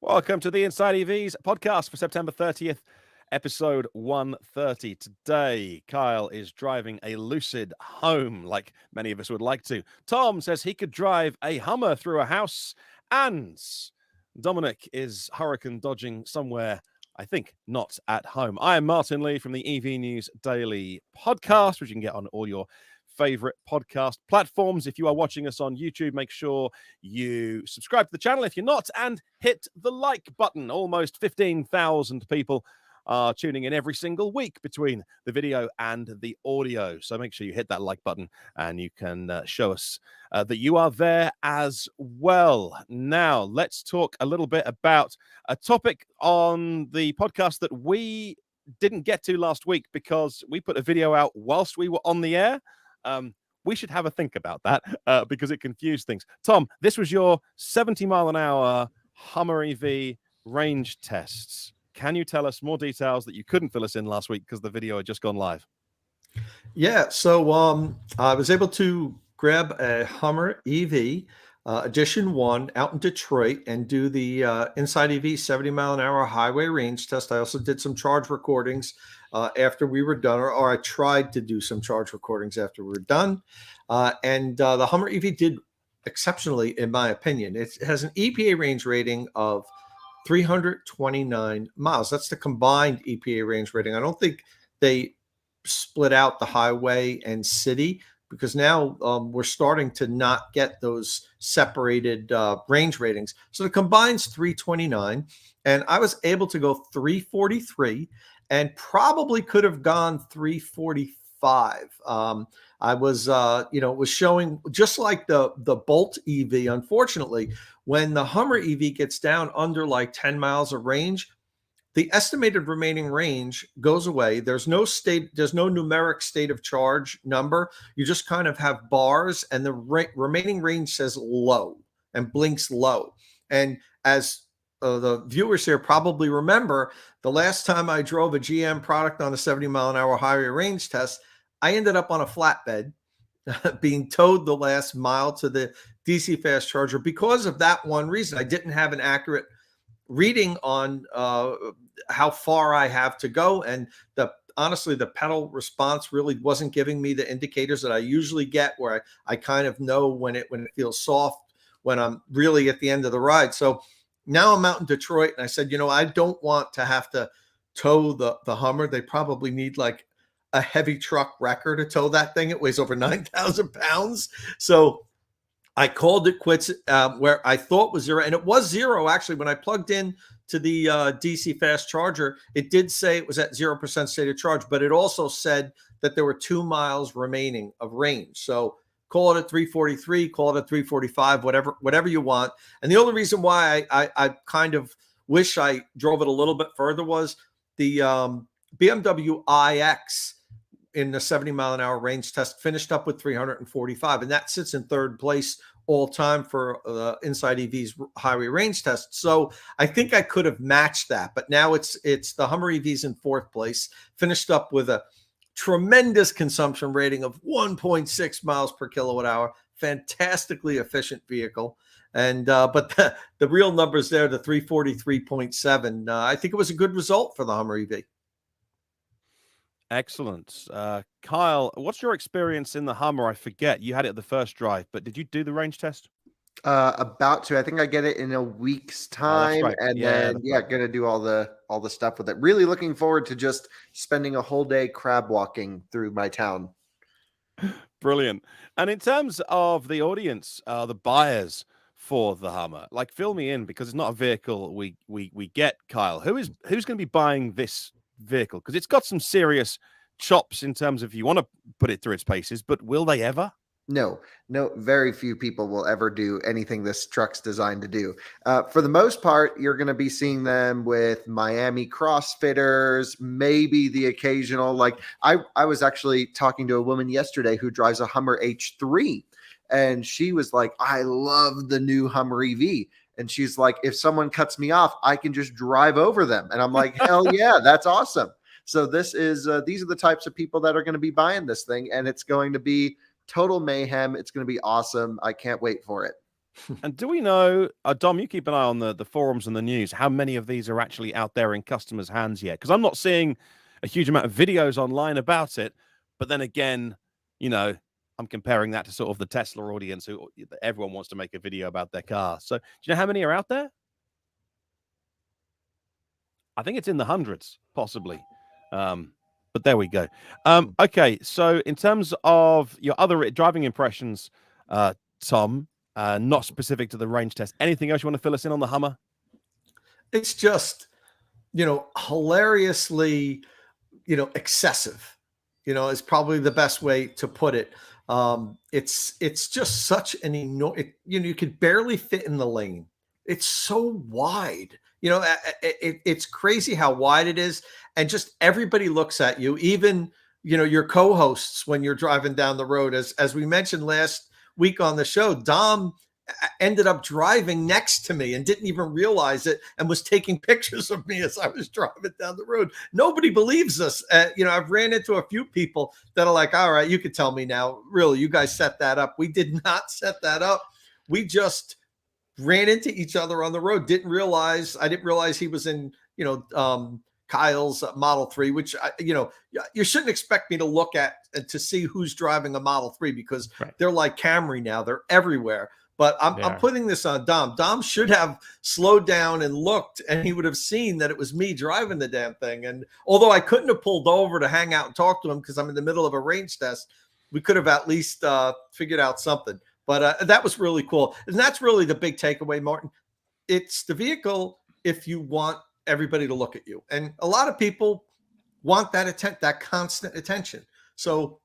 Welcome to the Inside EVs podcast for September 30th, episode 130. Today, Kyle is driving a Lucid home, like many of us would like to. Tom says he could drive a Hummer through a house, and Dominic is hurricane dodging somewhere, I think, not at home. I am Martin Lee from the EV News Daily podcast, which you can get on all your favorite podcast platforms. If you are watching us on YouTube, make sure you subscribe to the channel if you're not, and hit the like button. Almost 15,000 people are tuning in every single week between the video and the audio. So make sure you hit that like button and you can show us that you are there as well. Now, let's talk a little bit about a topic on the podcast that we didn't get to last week because we put a video out whilst we were on the air. We should have a think about that because it confused things. Tom, this was your 70 mile an hour Hummer EV range tests. Can you tell us more details that you couldn't fill us in last week because the video had just gone live? Yeah, so I was able to grab a Hummer EV Edition 1 out in Detroit and do the InsideEV 70 mile an hour highway range test. I also did some charge recordings after we were done, or I tried to do some charge recordings after we were done. And the Hummer EV did exceptionally, in my opinion. It has an EPA range rating of 329 miles. That's the combined EPA range rating. I don't think they split out the highway and city because now we're starting to not get those separated range ratings. So the combined's 329, and I was able to go 343 and probably could have gone 345. I was, it was showing just like the Bolt EV. Unfortunately, when the Hummer EV gets down under like 10 miles of range, the estimated remaining range goes away. There's no numeric state of charge number. You just kind of have bars, and the remaining range says low and blinks low. And as the viewers here probably remember, the last time I drove a GM product on a 70 mile an hour highway range test, I ended up on a flatbed being towed the last mile to the DC fast charger because of that one reason. I didn't have an accurate reading on how far I have to go. And honestly, the pedal response really wasn't giving me the indicators that I usually get, where I kind of know when it feels soft, when I'm really at the end of the ride. So now I'm out in Detroit, and I said, I don't want to have to tow the Hummer. They probably need like a heavy truck wrecker to tow that thing. It weighs over 9,000 pounds. So I called it quits where I thought was zero, and it was zero actually. When I plugged in to the DC fast charger, it did say it was at 0% state of charge, but it also said that there were 2 miles remaining of range. So call it at 343, call it at 345, whatever you want. And the only reason why I kind of wish I drove it a little bit further was the BMW iX in the 70 mile an hour range test finished up with 345, and that sits in third place all time for InsideEVs highway range test. So I think I could have matched that, but now it's the Hummer EVs in fourth place, finished up with a tremendous consumption rating of 1.6 miles per kilowatt hour. Fantastically efficient vehicle. And but the real numbers there, the 343.7, I think it was a good result for the Hummer EV. Excellent. Kyle, what's your experience in the Hummer? I forget. You had it at the first drive, but did you do the range test? About to. I think I get it in a week's time, right. and then gonna do all the stuff with it. Really looking forward to just spending a whole day crab walking through my town. Brilliant. And in terms of the audience, the buyers for the Hummer, like, fill me in, because it's not a vehicle we get, Kyle. Who's going to be buying this vehicle? Because it's got some serious chops in terms of, you want to put it through its paces, but will they ever? No, very few people will ever do anything this truck's designed to do. For the most part, you're going to be seeing them with Miami CrossFitters, maybe the occasional, like I was actually talking to a woman yesterday who drives a Hummer H3, and she was like, I love the new Hummer EV. And she's like, if someone cuts me off, I can just drive over them. And I'm like, hell yeah, that's awesome. So these are the types of people that are going to be buying this thing, and it's going to be total mayhem. It's going to be awesome. I can't wait for it. And do we know, Dom, you keep an eye on the forums and the news, how many of these are actually out there in customers' hands yet? Because I'm not seeing a huge amount of videos online about it. But then again, you know, I'm comparing that to sort of the Tesla audience who everyone wants to make a video about their car. So do you know how many are out there? I think it's in the hundreds, possibly. But there we go. Okay, so in terms of your other driving impressions, Tom, not specific to the range test, anything else you want to fill us in on the Hummer? It's just, hilariously, excessive, is probably the best way to put it. It's just such an enormous, you could barely fit in the lane. It's so wide. It's crazy how wide it is, and just everybody looks at you, even your co-hosts when you're driving down the road. As we mentioned last week on the show, Dom ended up driving next to me and didn't even realize it, and was taking pictures of me as I was driving down the road. Nobody believes us. I've ran into a few people that are like, all right, you could tell me now, really, you guys set that up. We did not set that up. We just ran into each other on the road. I didn't realize he was in, Kyle's Model 3, which, you shouldn't expect me to look at and to see who's driving a Model 3, because they're like Camry now. They're everywhere. But I'm putting this on Dom. Dom should have slowed down and looked, and he would have seen that it was me driving the damn thing. And although I couldn't have pulled over to hang out and talk to him because I'm in the middle of a range test, we could have at least figured out something. But that was really cool. And that's really the big takeaway, Martin. It's the vehicle if you want everybody to look at you. And a lot of people want that constant attention. So,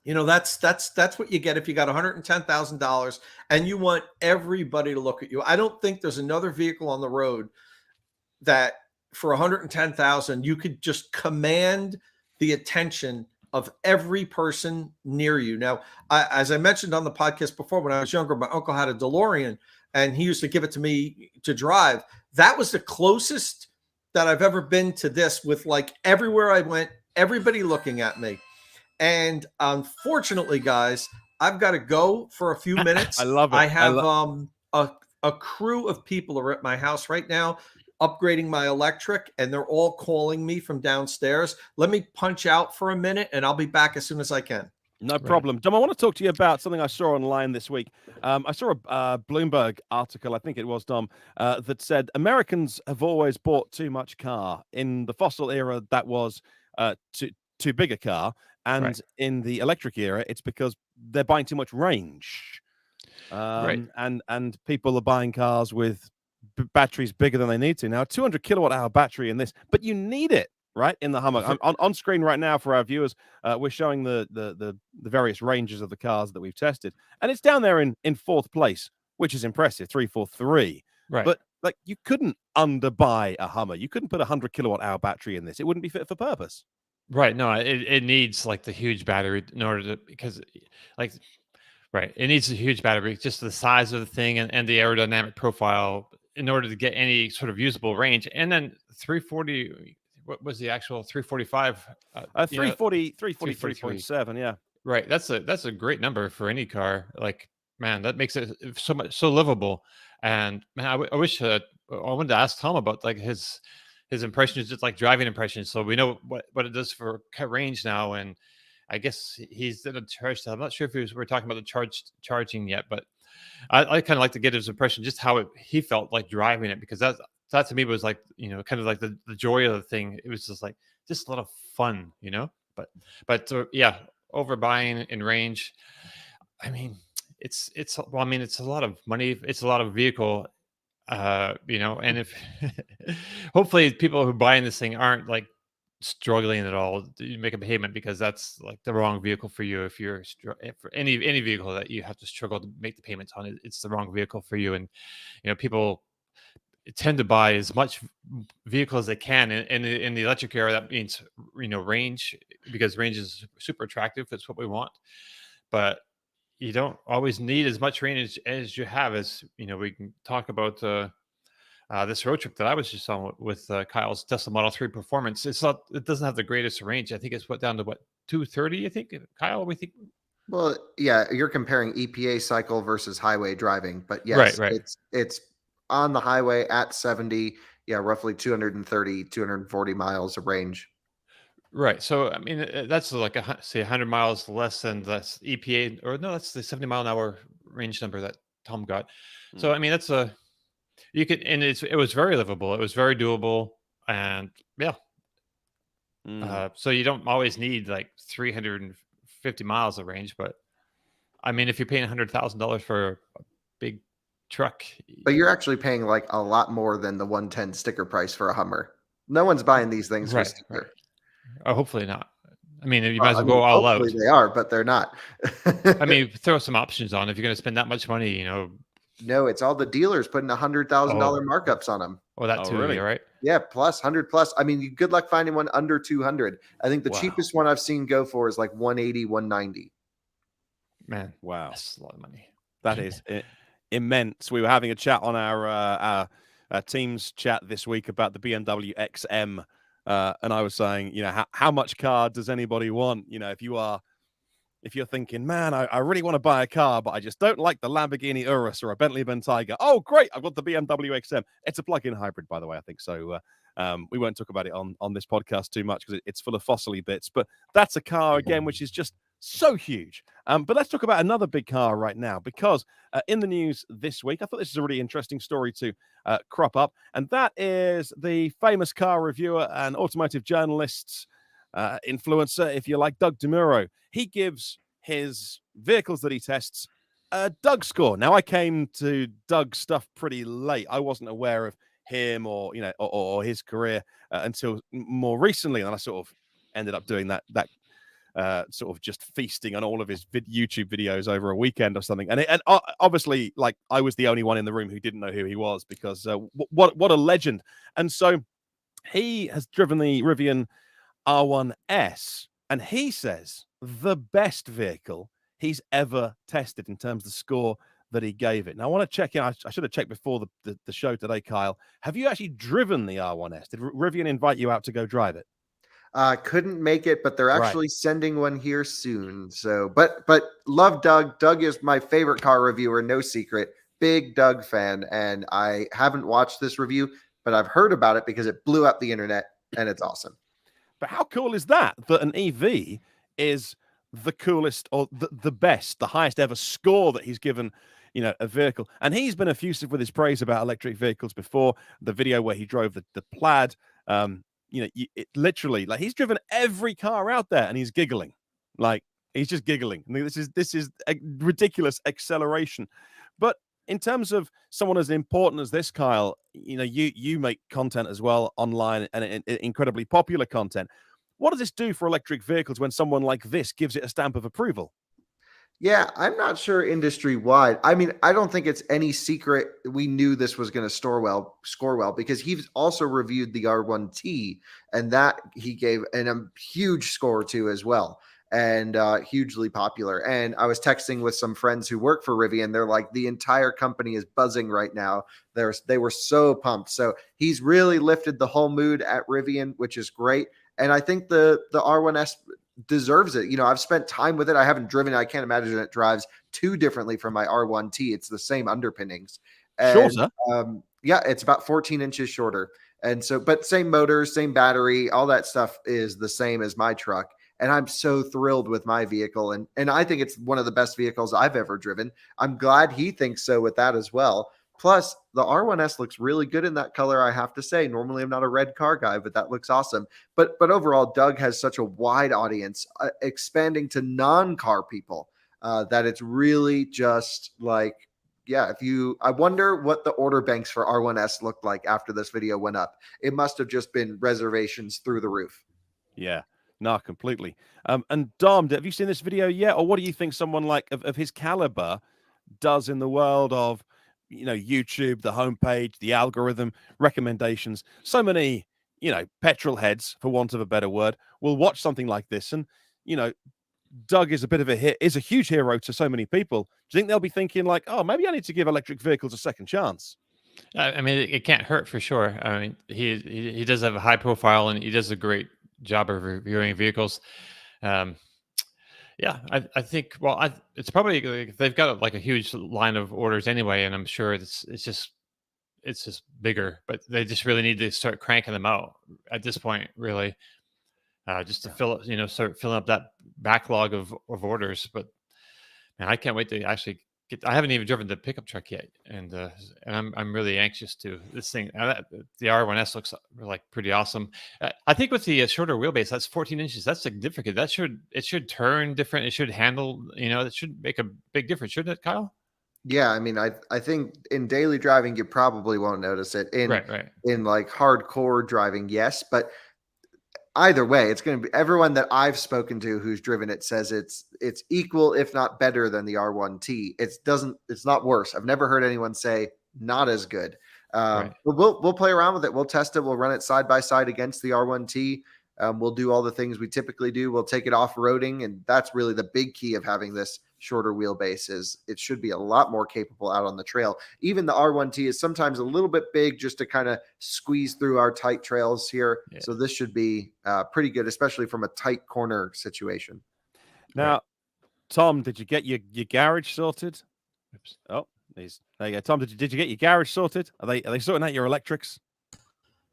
that's what you get if you got $110,000 and you want everybody to look at you. I don't think there's another vehicle on the road that for $110,000 you could just command the attention of every person near you. Now, as I mentioned on the podcast before, when I was younger, my uncle had a DeLorean and he used to give it to me to drive. That was the closest that I've ever been to this, with like everywhere I went, everybody looking at me. And unfortunately, guys, I've got to go for a few minutes. I love it. I have a crew of people are at my house right now upgrading my electric, and they're all calling me from downstairs. Let me punch out for a minute, and I'll be back as soon as I can. No problem. Dom, I want to talk to you about something I saw online this week. I saw a Bloomberg article, I think it was, Dom, that said Americans have always bought too much car. In the fossil era, that was too big a car. And in the electric era, it's because they're buying too much range. And people are buying cars with batteries bigger than they need to. Now, a 200 kilowatt hour battery in this, but you need it, right? In the Hummer. On screen right now for our viewers, we're showing the various ranges of the cars that we've tested. And it's down there in fourth place, which is impressive, 343. Right. But like, you couldn't underbuy a Hummer. You couldn't put a 100 kilowatt hour battery in this. It wouldn't be fit for purpose. Right. No, it needs like the huge battery in order to, because like, it needs a huge battery, just the size of the thing and the aerodynamic profile in order to get any sort of usable range. And then 340, what was the actual 345? 340, 343.7. Yeah. Right. That's a great number for any car. Like, man, that makes it so livable. And man, I wish I wanted to ask Tom about like his impressions, just like driving impressions, so we know what it does for range now. And I guess he's in a charge. I'm not sure if we're talking about the charging yet, but I kind of like to get his impression, just how he felt like driving it, because that to me was like, kind of like the joy of the thing. It was just a lot of fun, But yeah, overbuying in range. I mean, it's a lot of money. It's a lot of vehicle. And if hopefully people who buy in this thing aren't like struggling at all to make a payment, because that's like the wrong vehicle for you. If you're for any vehicle that you have to struggle to make the payments on, it's the wrong vehicle for you. And people tend to buy as much vehicle as they can in the electric era. That means range, because range is super attractive. It's what we want, but you don't always need as much range as you have. As we can talk about this road trip that I was just on with Kyle's Tesla Model 3 Performance. It doesn't have the greatest range. I think it's down to 230. I think, Kyle, we think. Well, yeah, you're comparing EPA cycle versus highway driving, but Right, yes, right, it's on the highway at 70, yeah, roughly 230, 240 miles of range. right. So I mean, that's like say 100 miles less than that's EPA, or no, that's the 70-mile-an-hour range number that Tom got. So Mm. I mean, that's a you could, and it was very livable. It was very doable, and yeah. Mm. So you don't always need like 350 miles of range, but I mean, if you're paying $100,000 for a big truck, But you're actually paying like a lot more than the 110 sticker price for a Hummer. No one's buying these things for right, right. sticker. Hopefully not. I mean, you might as I well mean, go all hopefully out. they are, but they're not. I mean, throw some options on if you're going to spend that much money. No, it's all the dealers putting $100,000 Oh, markups on them. oh, that Oh, too. really? Yeah, right. Yeah, plus 100 plus. I mean, good luck finding one under 200. I think the Wow. cheapest one I've seen go for is like 180, 190. Man, Wow. that's a lot of money. That is immense. We were having a chat on our Teams chat this week about the BMW XM, and I was saying, how much car does anybody want? If you're thinking, man, I really want to buy a car, but I just don't like the Lamborghini Urus or a Bentley Bentayga. Oh, great, I've got the BMW XM. It's a plug-in hybrid, by the way, I think so. We won't talk about it on this podcast too much because it's full of fossily bits, but that's a car, again, which is just so huge. But let's talk about another big car right now, because in the news this week, I thought this is a really interesting story to crop up, and that is the famous car reviewer and automotive journalist, influencer, if you like, Doug DeMuro. He gives his vehicles that he tests a Doug score. Now, I came to Doug's stuff pretty late. I wasn't aware of him or his career until more recently, and I sort of ended up doing that sort of just feasting on all of his YouTube videos over a weekend or something. And obviously, like, I was the only one in the room who didn't know who he was, because what a legend. And so he has driven the Rivian R1S, and he says the best vehicle he's ever tested in terms of the score that he gave it. Now, I want to check in. I should have checked before the show today, Kyle. Have you actually driven the R1S? Did Rivian invite you out to go drive it? Couldn't make it, but they're Right. actually sending one here soon. So, but love Doug. Doug is my favorite car reviewer, no secret. Big Doug fan, and I haven't watched this review, but I've heard about it because it blew up the internet, and it's awesome. But how cool is that an EV is the coolest or the best, the highest ever score that he's given, a vehicle? And he's been effusive with his praise about electric vehicles before. The video where he drove the Plaid, it literally, like, he's driven every car out there and he's giggling. Like, he's just giggling. I mean, this is a ridiculous acceleration. But in terms of someone as important as this, Kyle, you make content as well online, and incredibly popular content. What does this do for electric vehicles when someone like this gives it a stamp of approval? Yeah, I'm not sure industry wide. I mean, I don't think it's any secret we knew this was going to score well, because he's also reviewed the R1T, and that he gave a huge score to as well, and hugely popular. And I was texting with some friends who work for Rivian. They're like, the entire company is buzzing right now. They were so pumped. So he's really lifted the whole mood at Rivian, which is great. And I think the R1S deserves it. I've spent time with it. I haven't driven it. I can't imagine it drives too differently from my R1T. It's the same underpinnings. And, Shorter. yeah, it's about 14 inches shorter. And so, but same motor, same battery, all that stuff is the same as my truck. And I'm so thrilled with my vehicle. And I think it's one of the best vehicles I've ever driven. I'm glad he thinks so with that as well. Plus, the R1S looks really good in that color, I have to say. Normally, I'm not a red car guy, but that looks awesome. But overall, Doug has such a wide audience, expanding to non-car people, that it's really just like, yeah, I wonder what the order banks for R1S looked like after this video went up. It must have just been reservations through the roof. Yeah. No, completely. And Dom, have you seen this video yet? Or what do you think someone like of his caliber does in the world of, YouTube, the homepage, the algorithm, recommendations? So many, petrol heads, for want of a better word, will watch something like this. And, Doug is is a huge hero to so many people. Do you think they'll be thinking like, oh, maybe I need to give electric vehicles a second chance? I mean, it can't hurt for sure. I mean, he does have a high profile, and he does a great job of reviewing vehicles. Yeah, I think. Well, it's probably like, they've got like a huge line of orders anyway, and I'm sure it's just bigger. But they just really need to start cranking them out at this point, really, just to Yeah. fill start filling up that backlog of orders. But man, I can't wait to actually get. I haven't even driven the pickup truck yet, and I'm really anxious to. This thing, the R1S looks like pretty awesome. I think with the shorter wheelbase, that's 14 inches. That's significant. It should turn different. It should handle. It should make a big difference, shouldn't it, Kyle? Yeah, I mean, I think in daily driving you probably won't notice it. Right. In like hardcore driving, yes, but either way, it's going to be everyone that I've spoken to who's driven it says it's equal, if not better than the R1T. It's not worse. I've never heard anyone say not as good. Right. But we'll play around with it. We'll test it. We'll run it side by side against the R1T. We'll do all the things we typically do. We'll take it off roading, and that's really the big key of having this shorter wheelbase. Is it should be a lot more capable out on the trail. Even the R1T is sometimes a little bit big just to kind of squeeze through our tight trails here. Yeah. So this should be pretty good, especially from a tight corner situation. Now, Right. Tom, did you get your garage sorted? Oops. Oh, there you go. Tom, did you get your garage sorted? Are they sorting out your electrics?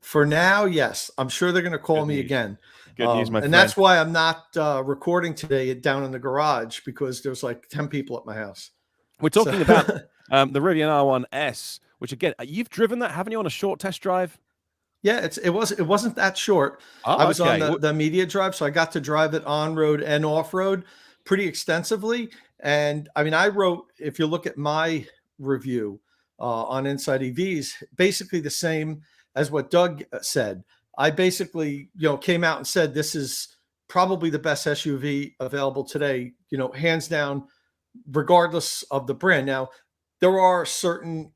For now, yes. I'm sure they're going to call Good me news. again. Good news, my and friend. that's why I'm not recording today down in the garage, because there's like 10 people at my house. We're talking about the Rivian R1S, which again, you've driven that, haven't you, on a short test drive? Yeah, it wasn't that short. Oh, I was okay. on the media drive, so I got to drive it on road and off road pretty extensively. And I mean, I wrote, if you look at my review on InsideEVs, basically the same as what Doug said. I basically, came out and said this is probably the best SUV available today, hands down, regardless of the brand. Now, there are certain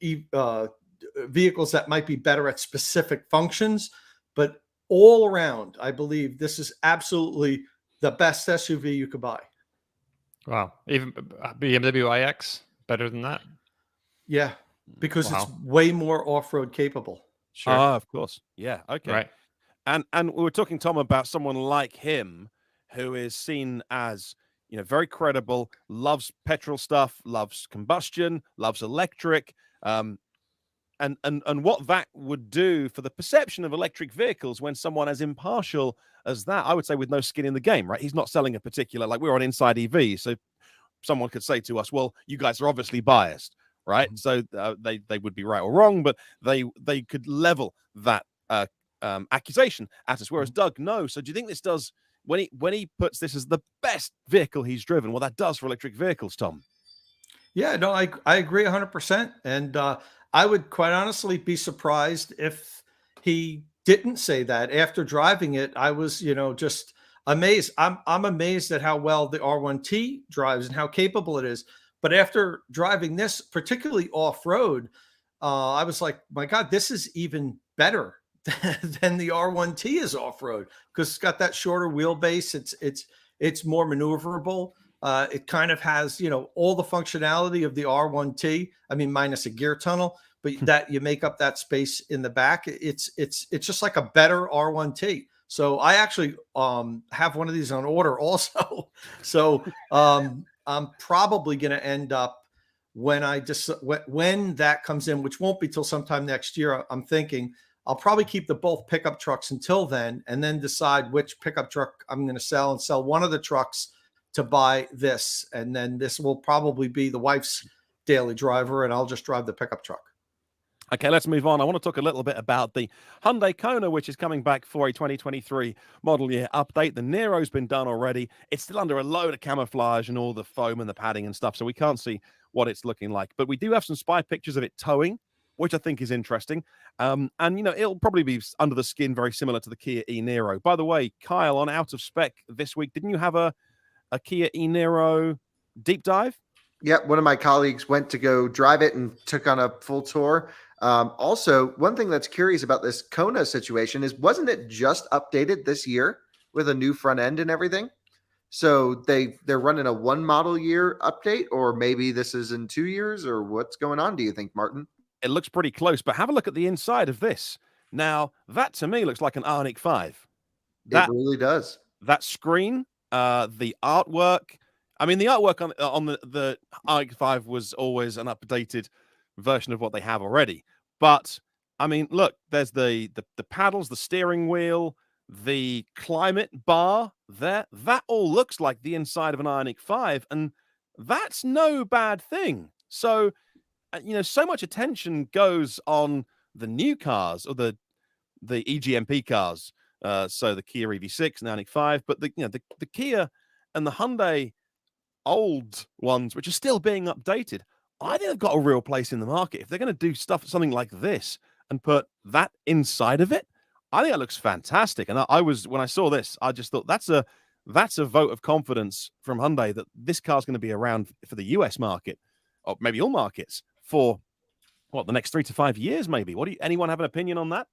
vehicles that might be better at specific functions, but all around, I believe this is absolutely the best SUV you could buy. Wow. Even BMW iX better than that. Yeah, because Wow. it's way more off-road capable. Sure. Of course. Yeah. Okay. Right. And we were talking, Tom, about someone like him who is seen as, very credible, loves petrol stuff, loves combustion, loves electric, and what that would do for the perception of electric vehicles when someone as impartial as that, I would say, with no skin in the game, right? He's not selling a particular, like we're on InsideEVs, so someone could say to us, well, you guys are obviously biased, right? So they would be right or wrong, but they could level that accusation at us. Whereas Doug, no. So do you think this does, when he puts this as the best vehicle he's driven, what that does for electric vehicles, Tom? Yeah, no, I agree 100%. And I would quite honestly be surprised if he didn't say that. After driving it, I was, just amazed. I'm amazed at how well the R1T drives and how capable it is. But after driving this, particularly off-road, I was like, my God, this is even better than the R1T is off-road, because it's got that shorter wheelbase. It's more maneuverable. It kind of has, all the functionality of the R1T. I mean, minus a gear tunnel, but that you make up that space in the back. It's just like a better R1T. So I actually have one of these on order also. So I'm probably going to end up, when that comes in, which won't be till sometime next year, I'm thinking I'll probably keep both pickup trucks until then, and then decide which pickup truck I'm going to sell, and sell one of the trucks to buy this. And then this will probably be the wife's daily driver, and I'll just drive the pickup truck. Okay, let's move on. I want to talk a little bit about the Hyundai Kona, which is coming back for a 2023 model year update. The Nero's been done already. It's still under a load of camouflage and all the foam and the padding and stuff, so we can't see what it's looking like. But we do have some spy pictures of it towing, which I think is interesting. And, it'll probably be under the skin, very similar to the Kia e-Niro. By the way, Kyle, on Out of Spec this week, didn't you have a Kia e-Niro deep dive? Yeah, one of my colleagues went to go drive it and took on a full tour. Also, one thing that's curious about this Kona situation is, wasn't it just updated this year with a new front end and everything? So they're running a one model year update, or maybe this is in 2 years, or what's going on, do you think, Martin? It looks pretty close, but have a look at the inside of this. Now, that to me looks like an Ioniq 5. It really does. That screen, the artwork, I mean, the artwork on the Ioniq 5 was always an updated version of what they have already. But I mean, look, there's the paddles, the steering wheel, the climate bar there. That all looks like the inside of an Ioniq 5, and that's no bad thing. So, so much attention goes on the new cars or the EGMP cars. So the Kia EV6 and Ioniq 5, but the Kia and the Hyundai old ones, which are still being updated, I think they've got a real place in the market. If they're going to do something like this and put that inside of it, I think that looks fantastic. And when I saw this, I just thought that's a vote of confidence from Hyundai that this car's going to be around for the US market, or maybe all markets, for the next 3 to 5 years, maybe. Anyone have an opinion on that?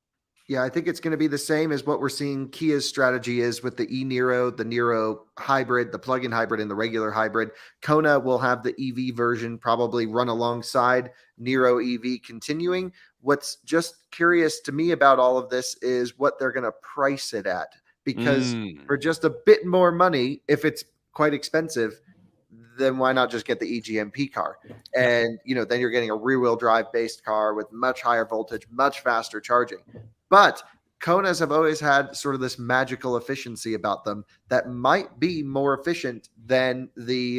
Yeah, I think it's going to be the same as what we're seeing Kia's strategy is with the e-Niro, the Niro hybrid, the plug-in hybrid, and the regular hybrid. Kona will have the EV version probably run alongside Niro EV continuing. What's just curious to me about all of this is what they're going to price it at. Because for just a bit more money, if it's quite expensive, then why not just get the EGMP car? And, then you're getting a rear-wheel drive based car with much higher voltage, much faster charging. But Konas have always had sort of this magical efficiency about them that might be more efficient than the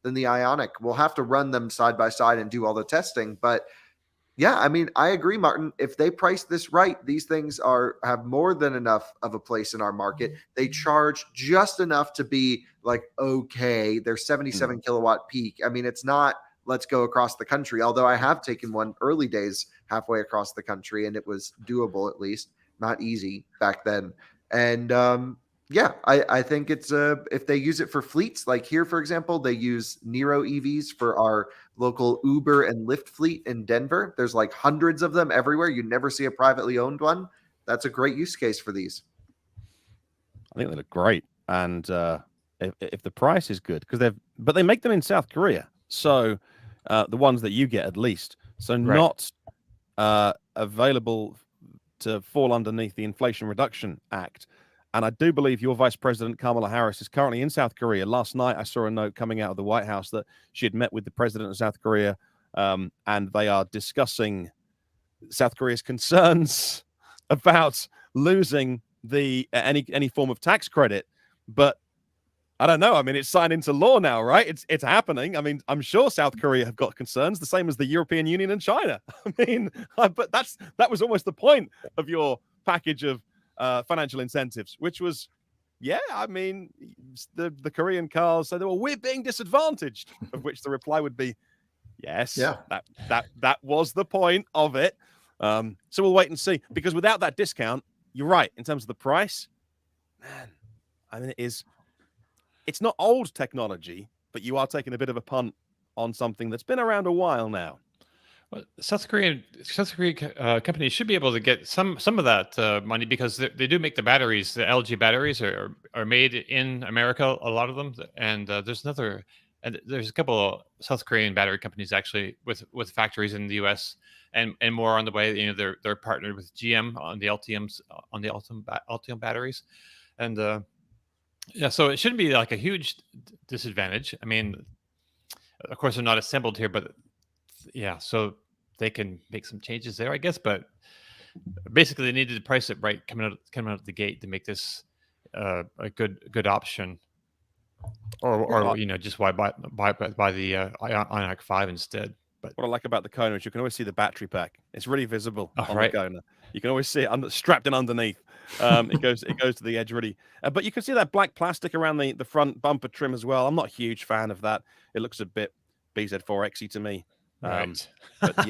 Ioniq. We'll have to run them side by side and do all the testing. But yeah, I mean, I agree, Martin. If they price this right, these things have more than enough of a place in our market. They charge just enough to be like, okay, they're 77 kilowatt peak. I mean, it's not let's go across the country, although I have taken one early days halfway across the country, and it was doable, at least not easy back then. And yeah, I think it's if they use it for fleets, like here, for example, they use Niro EVs for our local Uber and Lyft fleet in Denver. There's like hundreds of them everywhere. You never see a privately owned one. That's a great use case for these. I think they look great. And if the price is good, but they make them in South Korea. So the ones that you get, at least, so not available to fall underneath the Inflation Reduction Act. And I do believe your Vice President, Kamala Harris, is currently in South Korea. Last night, I saw a note coming out of the White House that she had met with the president of South Korea, and they are discussing South Korea's concerns about losing any form of tax credit. But I don't know. I mean, it's signed into law now, right? It's happening. I mean, I'm sure South Korea have got concerns, the same as the European Union and China. I mean, but that was almost the point of your package of financial incentives, which was, I mean, the Korean cars said, well, we're being disadvantaged, of which the reply would be, yes, that was the point of it. So we'll wait and see, because without that discount, you're right, in terms of the price, man, I mean, it's not old technology, but you are taking a bit of a punt on something that's been around a while now. Well, South Korean companies should be able to get some of that money, because they do make the batteries. The LG batteries are made in America, a lot of them. And there's a couple of South Korean battery companies actually with factories in the U.S. and more on the way. They're partnered with GM on the Ultium batteries, and so it shouldn't be like a huge disadvantage. I mean, of course, they're not assembled here, but so they can make some changes there, I guess. But basically, they needed to price it right coming out of the gate to make this a good option. Or just why buy the Ioniq 5 instead. But what I like about the Kona is you can always see the battery pack. It's really visible on the Kona. You can always see it strapped in underneath. It goes to the edge really. But you can see that black plastic around the front bumper trim as well. I'm not a huge fan of that. It looks a bit BZ4X-y to me. Right. But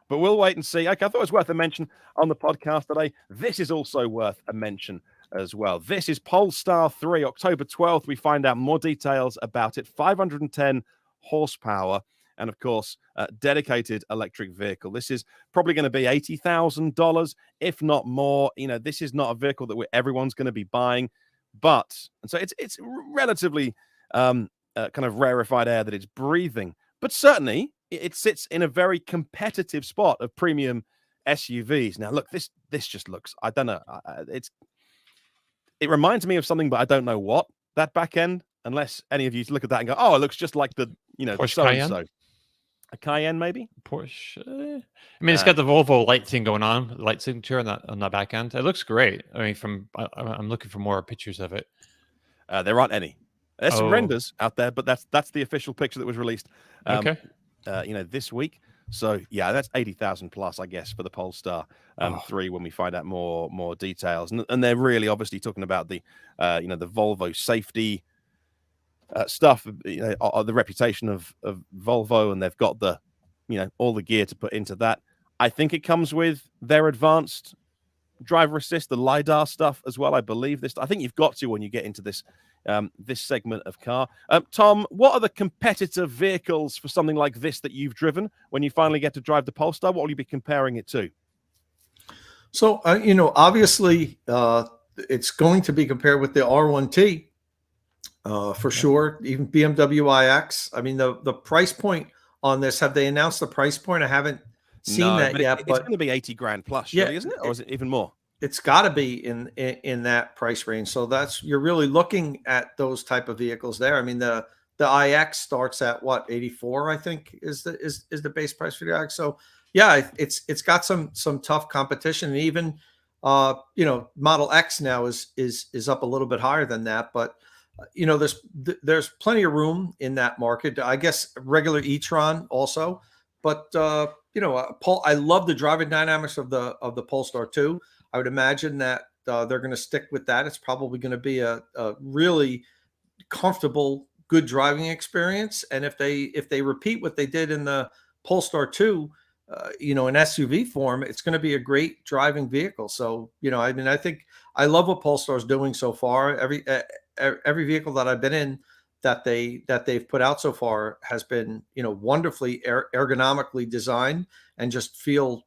we'll wait and see. Okay, I thought it was worth a mention on the podcast today. This is also worth a mention as well. This is Polestar 3, October 12th. We find out more details about it. 510 horsepower, and of course, dedicated electric vehicle. This is probably going to be $80,000, if not more. This is not a vehicle that everyone's going to be buying, and so it's relatively kind of rarefied air that it's breathing. But certainly, it sits in a very competitive spot of premium SUVs. Now, look, this just looks, I don't know, it reminds me of something, but I don't know what, that back end. unless any of you look at that and go, "Oh, it looks just like the Porsche so and Cayenne? so." A Cayenne, maybe. Porsche. I mean, it's got the Volvo light thing going on, light signature on that back end. It looks great. I mean, I'm looking for more pictures of it. There aren't any. There's some Oh. renders out there, but that's the official picture that was released. Okay. This week. So yeah, that's 80,000 plus, I guess, for the Polestar 3 when we find out more details. And they're really obviously talking about the the Volvo safety stuff, the reputation of Volvo, and they've got the all the gear to put into that. I think it comes with their advanced driver assist, the LiDAR stuff as well. I believe this. I think you've got to when you get into this this segment of car. Tom, what are the competitive vehicles for something like this that you've driven when you finally get to drive the Polestar? What will you be comparing it to? So, obviously, it's going to be compared with the R1T for sure, even BMW iX. I mean, the price point on this, have they announced the price point? I haven't seen that yet. It's going to be 80 grand plus, yeah, really, isn't it? Or is it even more? It's got to be in that price range. So you're really looking at those type of vehicles there. I mean, the iX starts at what, 84, I think is the base price for the iX. So yeah, it's got some tough competition. And even Model X now is up a little bit higher than that, but there's plenty of room in that market. I guess regular e-tron also, but I love the driving dynamics of the Polestar 2. I would imagine that they're going to stick with that. It's probably going to be a really comfortable, good driving experience. And if they repeat what they did in the Polestar 2, in SUV form, it's going to be a great driving vehicle. So, I mean, I think I love what Polestar is doing so far. Every vehicle that I've been in that they've put out so far has been, wonderfully ergonomically designed and just feel,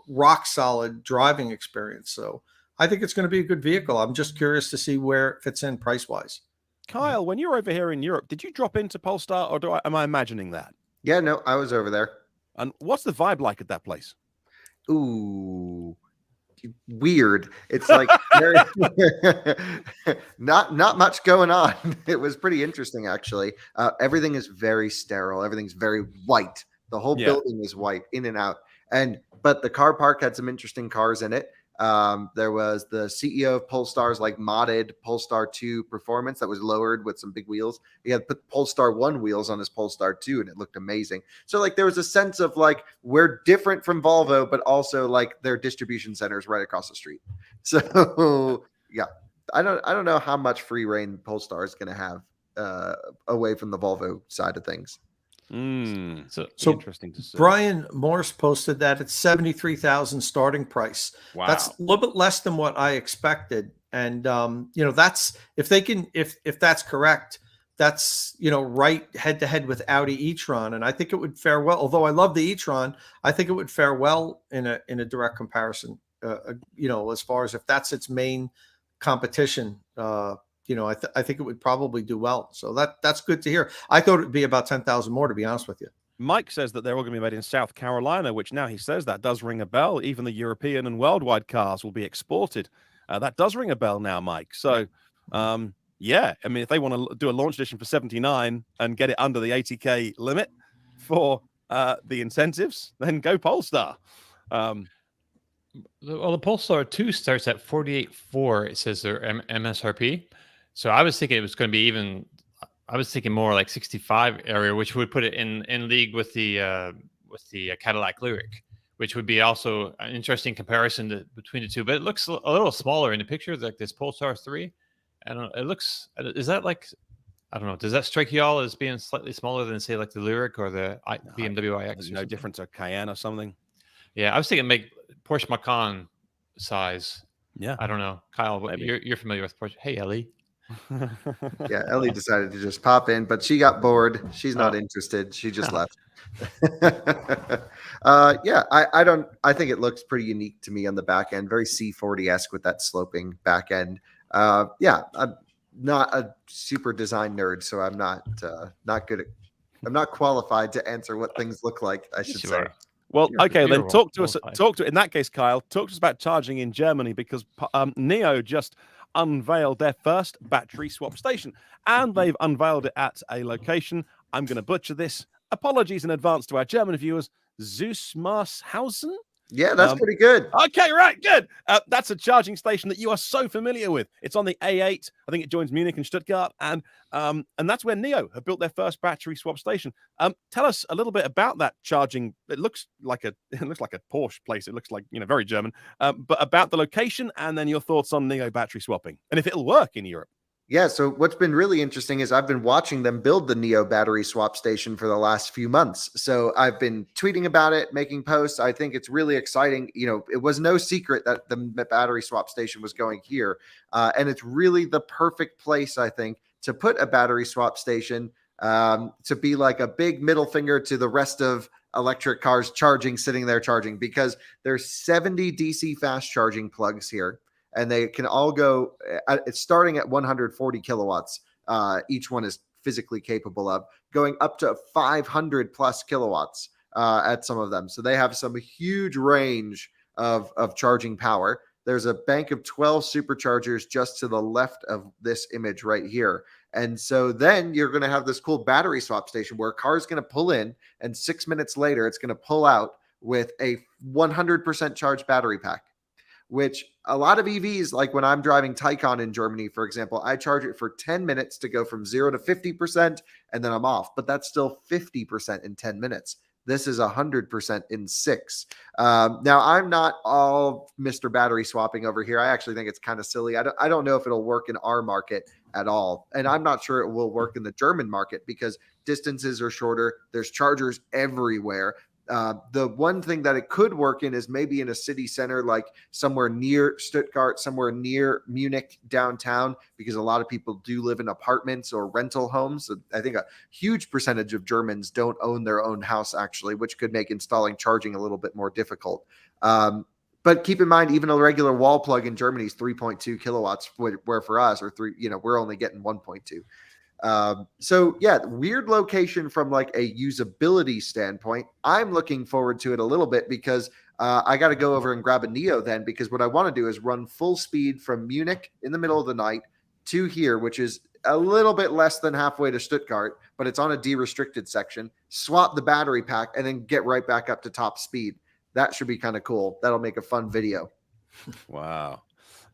rock solid driving experience. So I think it's going to be a good vehicle. I'm just curious to see where it fits in price wise. Kyle, when you were over here in Europe, did you drop into Polestar, or am I imagining that? Yeah, no, I was over there. And what's the vibe like at that place? Ooh, weird. It's like very, not much going on. It was pretty interesting, actually. Everything is very sterile. Everything's very white. The whole building is white, in and out. But the car park had some interesting cars in it. There was the CEO of Polestar's modded Polestar 2 performance that was lowered with some big wheels. He had put Polestar 1 wheels on his Polestar 2 and it looked amazing. So there was a sense of we're different from Volvo, but also their distribution centers right across the street. So yeah, I don't know how much free reign Polestar is going to have away from the Volvo side of things. So interesting to see. Brian Morse posted that it's 73,000 starting price. Wow. That's a little bit less than what I expected. And that's if that's correct, that's right head to head with Audi e-tron. And I think it would fare well. Although I love the e-tron, I think it would fare well in a direct comparison. As far as if that's its main competition. I think it would probably do well. So that's good to hear. I thought it'd be about 10,000 more, to be honest with you. Mike says that they're all going to be made in South Carolina, which now he says that does ring a bell. Even the European and worldwide cars will be exported. That does ring a bell now, Mike. So, yeah, I mean, if they want to do a launch edition for 79 and get it under the 80K limit for the incentives, then go Polestar. Well, the Polestar 2 starts at 48.4. It says their MSRP. So I was thinking it was going to be I was thinking more like 65 area, which would put it in league with the Cadillac Lyriq, which would be also an interesting comparison between the two. But it looks a little smaller in the picture, like this Polestar 3. And it looks, is that I don't know, does that strike you all as being slightly smaller than, say, like the Lyriq or the BMW iX? There's no difference to Cayenne or something. Yeah, I was thinking make Porsche Macan size. Yeah, I don't know, Kyle. You're familiar with Porsche? Hey, Ellie. Yeah, Ellie decided to just pop in, but she got bored. She's not interested. She just left. Yeah, I think it looks pretty unique to me on the back end, very C40-esque with that sloping back end. Yeah, I'm not a super design nerd, so I'm not good at. I'm not qualified to answer what things look like, I should say. Well, okay, then talk to us. In that case, Kyle, talk to us about charging in Germany, because NIO just unveiled their first battery swap station, and they've unveiled it at a location. I'm going to butcher this. Apologies in advance to our German viewers. Zusmarshausen? Yeah, that's pretty good. Okay, right, good. That's a charging station that you are so familiar with. It's on the A8. I think it joins Munich and Stuttgart, and that's where NIO have built their first battery swap station. Tell us a little bit about that charging. It looks like a Porsche place. It looks like, very German. But about the location, and then your thoughts on NIO battery swapping, and if it'll work in Europe. Yeah, so what's been really interesting is I've been watching them build the NIO battery swap station for the last few months. So I've been tweeting about it, making posts. I think it's really exciting. It was no secret that the battery swap station was going here. And it's really the perfect place, I think, to put a battery swap station, to be like a big middle finger to the rest of electric cars sitting there charging, because there's 70 DC fast charging plugs here. And they can all go, it's starting at 140 kilowatts. Each one is physically capable of going up to 500 plus kilowatts at some of them. So they have some huge range of charging power. There's a bank of 12 superchargers just to the left of this image right here. And so then you're going to have this cool battery swap station where a car is going to pull in, and 6 minutes later, it's going to pull out with a 100% charged battery pack. Which a lot of EVs, like when I'm driving Taycan in Germany, for example, I charge it for 10 minutes to go from 0 to 50%, and then I'm off. But that's still 50% in 10 minutes. This is 100% in 6. Now, I'm not all Mr. Battery swapping over here. I actually think it's kind of silly. I don't know if it'll work in our market at all. And I'm not sure it will work in the German market because distances are shorter. There's chargers everywhere. The one thing that it could work in is maybe in a city center, like somewhere near Stuttgart, somewhere near Munich downtown, because a lot of people do live in apartments or rental homes. So I think a huge percentage of Germans don't own their own house, actually, which could make installing charging a little bit more difficult. But keep in mind, even a regular wall plug in Germany is 3.2 kilowatts, where for us, we're only getting 1.2. So yeah, weird location from like a usability standpoint. I'm looking forward to it a little bit because I got to go over and grab a NIO then, because what I want to do is run full speed from Munich in the middle of the night to here, which is a little bit less than halfway to Stuttgart, but it's on a de-restricted section, swap the battery pack, and then get right back up to top speed. That should be kind of cool. That'll make a fun video. Wow.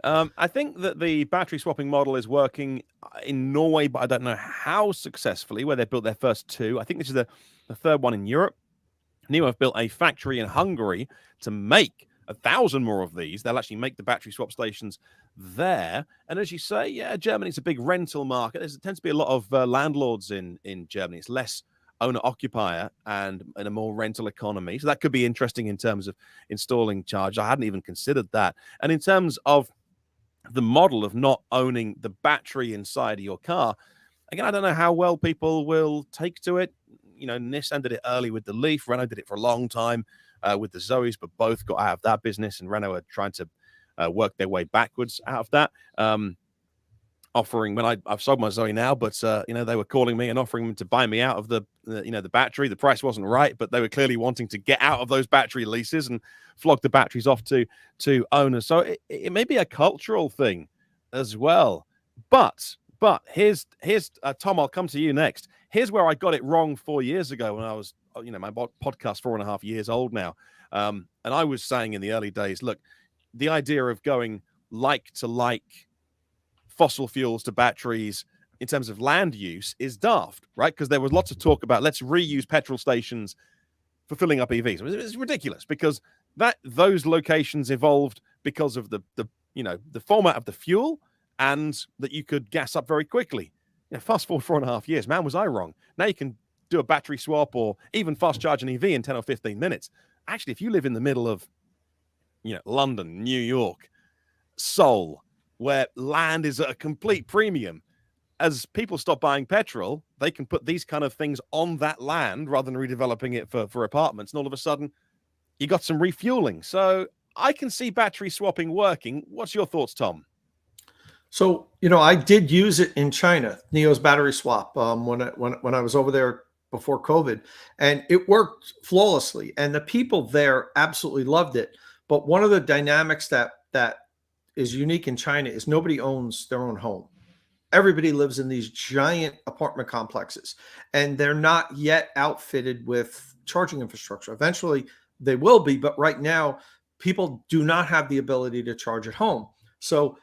I think that the battery swapping model is working in Norway, but I don't know how successfully, where they built their first 2. I think this is the third one in Europe. NIO have built a factory in Hungary to make 1,000 more of these. They'll actually make the battery swap stations there. And as you say, yeah, Germany's a big rental market. There tends to be a lot of landlords in Germany. It's less owner-occupier and in a more rental economy. So that could be interesting in terms of installing charge. I hadn't even considered that. And in terms of the model of not owning the battery inside of your car, again, I don't know how well people will take to it. Nissan did it early with the Leaf. Renault did it for a long time with the Zoes, but both got out of that business, and Renault are trying to work their way backwards out of that. Offering, when I've sold my Zoe now, but they were calling me and offering them to buy me out of the battery. The price wasn't right, but they were clearly wanting to get out of those battery leases and flog the batteries off to owners. So it may be a cultural thing as well. But here's Tom, I'll come to you next. Here's where I got it wrong 4 years ago when I was, my podcast 4.5 years old now. And I was saying in the early days, look, the idea of going like to like fossil fuels to batteries in terms of land use is daft, right? Because there was lots of talk about let's reuse petrol stations for filling up EVs. It's ridiculous because those locations evolved because of the format of the fuel, and that you could gas up very quickly. Fast forward 4.5 years, man, was I wrong? Now you can do a battery swap or even fast charge an EV in 10 or 15 minutes. Actually, if you live in the middle of London, New York, Seoul, where land is at a complete premium, as people stop buying petrol, they can put these kind of things on that land rather than redeveloping it for apartments. And all of a sudden, you got some refueling. So I can see battery swapping working. What's your thoughts, Tom? So, I did use it in China, NIO's battery swap, when I was over there before COVID, and it worked flawlessly. And the people there absolutely loved it. But one of the dynamics that is unique in China is nobody owns their own home. Everybody lives in these giant apartment complexes, and they're not yet outfitted with charging infrastructure. Eventually they will be, but right now people do not have the ability to charge at home. So,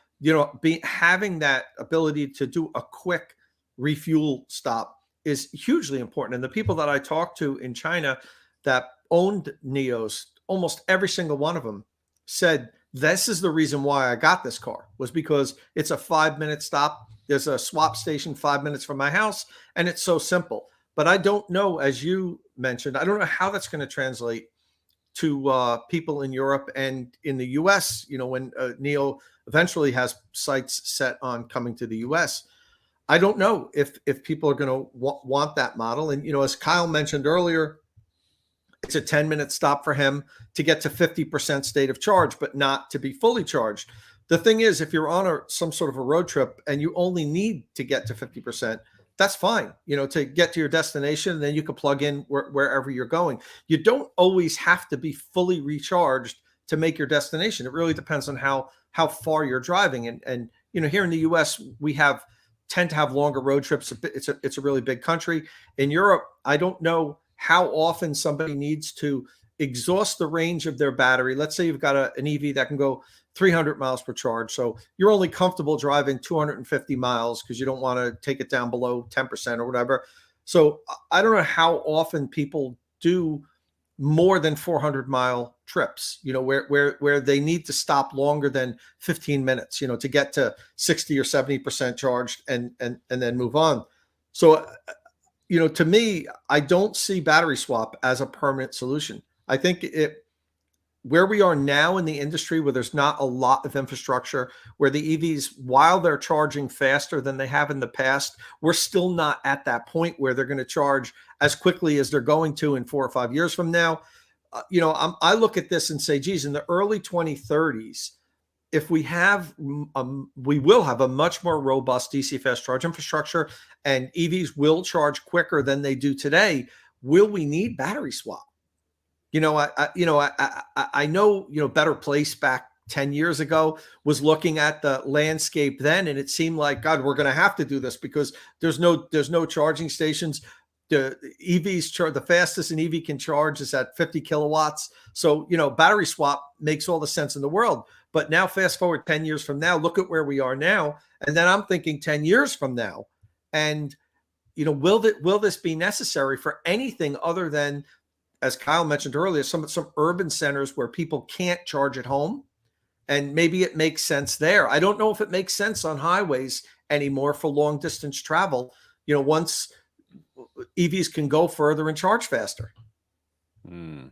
having that ability to do a quick refuel stop is hugely important. And the people that I talked to in China that owned NIOs, almost every single one of them said, this is the reason why I got this car, was because it's a 5-minute stop. There's a swap station 5 minutes from my house, and it's so simple. But I don't know, as you mentioned, I don't know how that's going to translate to people in Europe and in the US, when NIO eventually has sights set on coming to the US. I don't know if people are going to want that model. And, as Kyle mentioned earlier, it's a 10-minute stop for him to get to 50% state of charge, but not to be fully charged. The thing is, if you're on some sort of a road trip and you only need to get to 50%, that's fine, to get to your destination. Then you can plug in wherever you're going. You don't always have to be fully recharged to make your destination. It really depends on how far you're driving. And here in the US, we tend to have longer road trips. It's a really big country. In Europe, I don't know how often somebody needs to exhaust the range of their battery. Let's say you've got an EV that can go 300 miles per charge. So you're only comfortable driving 250 miles because you don't want to take it down below 10% or whatever. So I don't know how often people do more than 400-mile trips, where they need to stop longer than 15 minutes, to get to 60 or 70% charged and then move on. So, to me, I don't see battery swap as a permanent solution. I think where we are now in the industry, where there's not a lot of infrastructure, where the EVs, while they're charging faster than they have in the past, we're still not at that point where they're going to charge as quickly as they're going to in 4 or 5 years from now. I look at this and say, geez, in the early 2030s, if we will have a much more robust DC fast charge infrastructure, and EVs will charge quicker than they do today. Will we need battery swap? I know, Better Place back 10 years ago was looking at the landscape then, and it seemed like, God, we're going to have to do this because there's no charging stations. The EVs the fastest an EV can charge is at 50 kilowatts. So, battery swap makes all the sense in the world. But now fast forward 10 years from now, look at where we are now. And then I'm thinking 10 years from now. And, will this be necessary for anything other than, as Kyle mentioned earlier, some urban centers where people can't charge at home? And maybe it makes sense there. I don't know if it makes sense on highways anymore for long distance travel, once EVs can go further and charge faster. A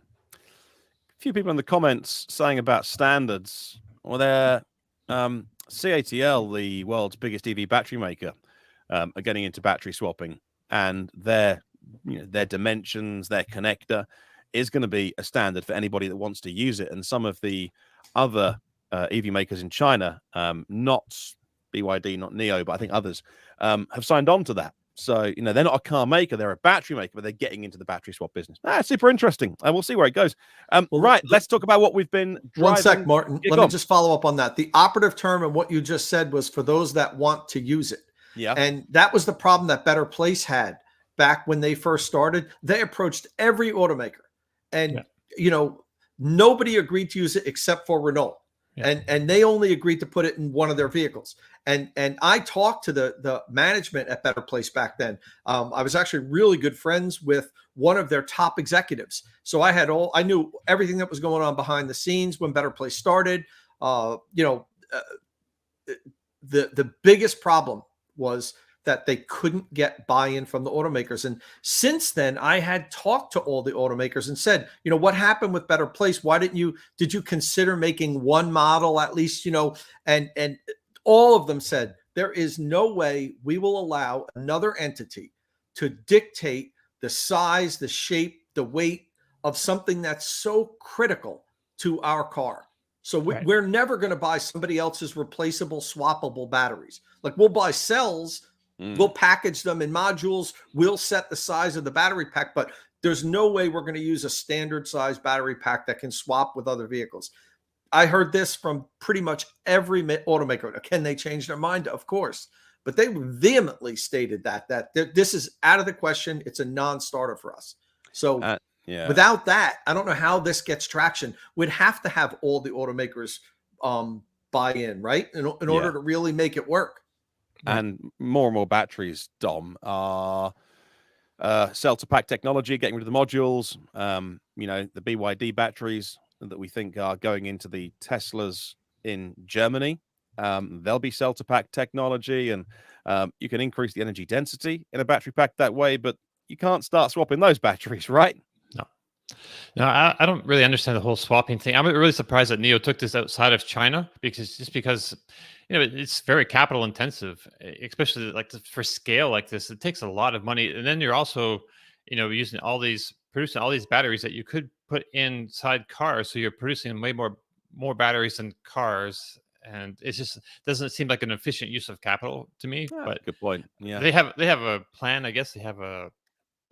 few people in the comments saying about standards. Well, CATL, the world's biggest EV battery maker, are getting into battery swapping, and their dimensions, their connector is going to be a standard for anybody that wants to use it. And some of the other EV makers in China, not BYD, not NIO, but I think others, have signed on to that. So, they're not a car maker, they're a battery maker, but they're getting into the battery swap business. Super interesting. And we'll see where it goes. Let's talk about what we've been driving. One sec, Martin. Let me just follow up on that. The operative term and what you just said was for those that want to use it. Yeah. And that was the problem that Better Place had back when they first started. They approached every automaker, and, nobody agreed to use it except for Renault. Yeah. And they only agreed to put it in one of their vehicles. And I talked to the management at Better Place back then. I was actually really good friends with one of their top executives. So I knew everything that was going on behind the scenes when Better Place started. The biggest problem was that they couldn't get buy-in from the automakers. And since then, I had talked to all the automakers and said, what happened with Better Place? Did you consider making one model at least, and all of them said, there is no way we will allow another entity to dictate the size, the shape, the weight of something that's so critical to our car. So we're never going to buy somebody else's replaceable, swappable batteries. Like, we'll buy cells, we'll package them in modules, we'll set the size of the battery pack, but there's no way we're going to use a standard size battery pack that can swap with other vehicles. I heard this from pretty much every automaker. Can they change their mind? Of course. But they vehemently stated that this is out of the question. It's a non-starter for us. So yeah. without that, I don't know how this gets traction. We'd have to have all the automakers buy in, right? In order to really make it work. And more batteries, Dom, are cell to pack technology, getting rid of the modules. The BYD batteries that we think are going into the Teslas in Germany. They'll be cell to pack technology, and you can increase the energy density in a battery pack that way, but you can't start swapping those batteries, right? No, I don't really understand the whole swapping thing. I'm really surprised that NIO took this outside of China because it's very capital intensive, especially like for scale like this. It takes a lot of money, and then you're also producing all these batteries that you could put inside cars. So you're producing way more batteries than cars, and it just doesn't seem like an efficient use of capital to me. But good point. Yeah, they have a plan. I guess they have a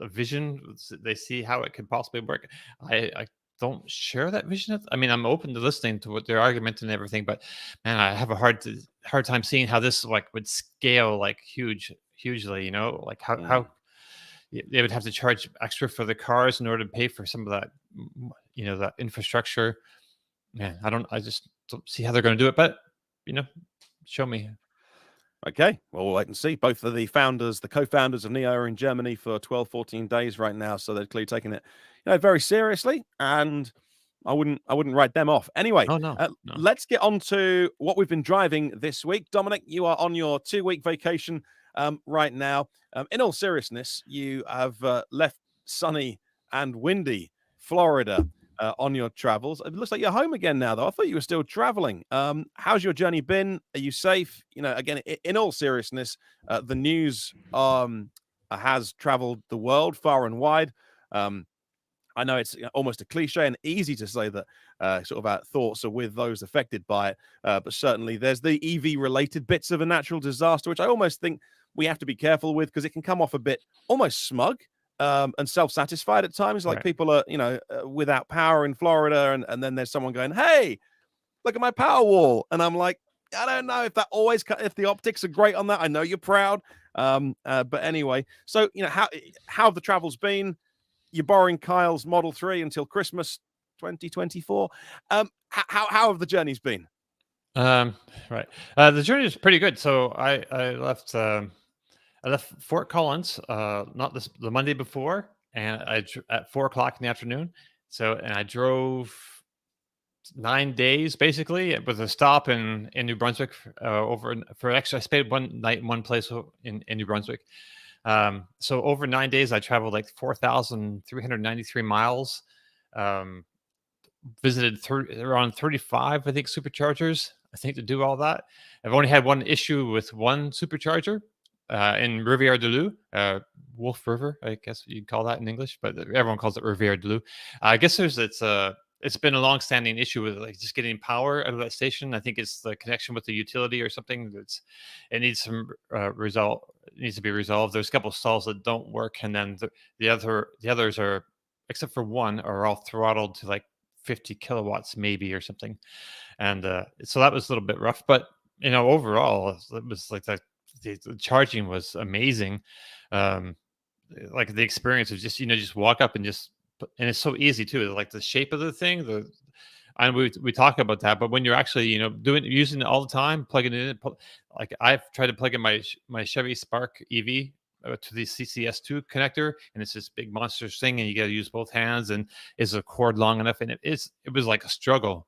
vision. They see how it could possibly work. I don't share that vision. I mean, I'm open to listening to what their argument and everything, but man, I have a hard time seeing how this would scale hugely. Like how they would have to charge extra for the cars in order to pay for some of that, that infrastructure. Man, I just don't see how they're going to do it. But show me. Okay, well, we'll wait and see. Both of the co-founders of NIO are in Germany for 12, 14 days right now, so they're clearly taking it very seriously, and I wouldn't write them off. Anyway, no. Let's get on to what we've been driving this week. Dominic, you are on your 2-week vacation right now. In all seriousness, you have left sunny and windy Florida on your travels. It looks like you're home again now, though. I thought you were still traveling. How's your journey been? Are you safe? Again, in all seriousness, the news has traveled the world far and wide. I know it's almost a cliche and easy to say that sort of our thoughts are with those affected by it, but certainly there's the EV-related bits of a natural disaster, which I almost think we have to be careful with because it can come off a bit almost smug. And self-satisfied at times, like people are, without power in Florida, and then there's someone going, "Hey, look at my power wall," and I'm like, I don't know if if the optics are great on that. I know you're proud, but anyway. So how have the travels been? You're borrowing Kyle's Model 3 until Christmas 2024. How have the journeys been? Right, the journey is pretty good. So I left. I left Fort Collins, not the Monday before, and at 4:00 in the afternoon. And I drove 9 days basically with a stop in New Brunswick I stayed one night in one place in New Brunswick. So over 9 days, I traveled like 4,393 miles. Visited around 35, I think, superchargers. I think to do all that, I've only had one issue with one supercharger. In Rivière du Loup, Wolf River, I guess you'd call that in English, but everyone calls it Rivière du Loup. I guess it's been a long-standing issue with like just getting power out of that station. I think it's the connection with the utility or something it needs some needs to be resolved. There's a couple of stalls that don't work, and then the others are, except for one, are all throttled to like 50 kilowatts maybe or something, and so that was a little bit rough. But overall, it was like that. The charging was amazing. Like the experience of just walk up and and it's so easy too. Like the shape of the thing, and we talk about that, but when you're actually using it all the time, plugging it in, like I've tried to plug in my Chevy Spark EV to the CCS2 connector, and it's this big monster thing, and you got to use both hands, and is the cord long enough? And it was like a struggle.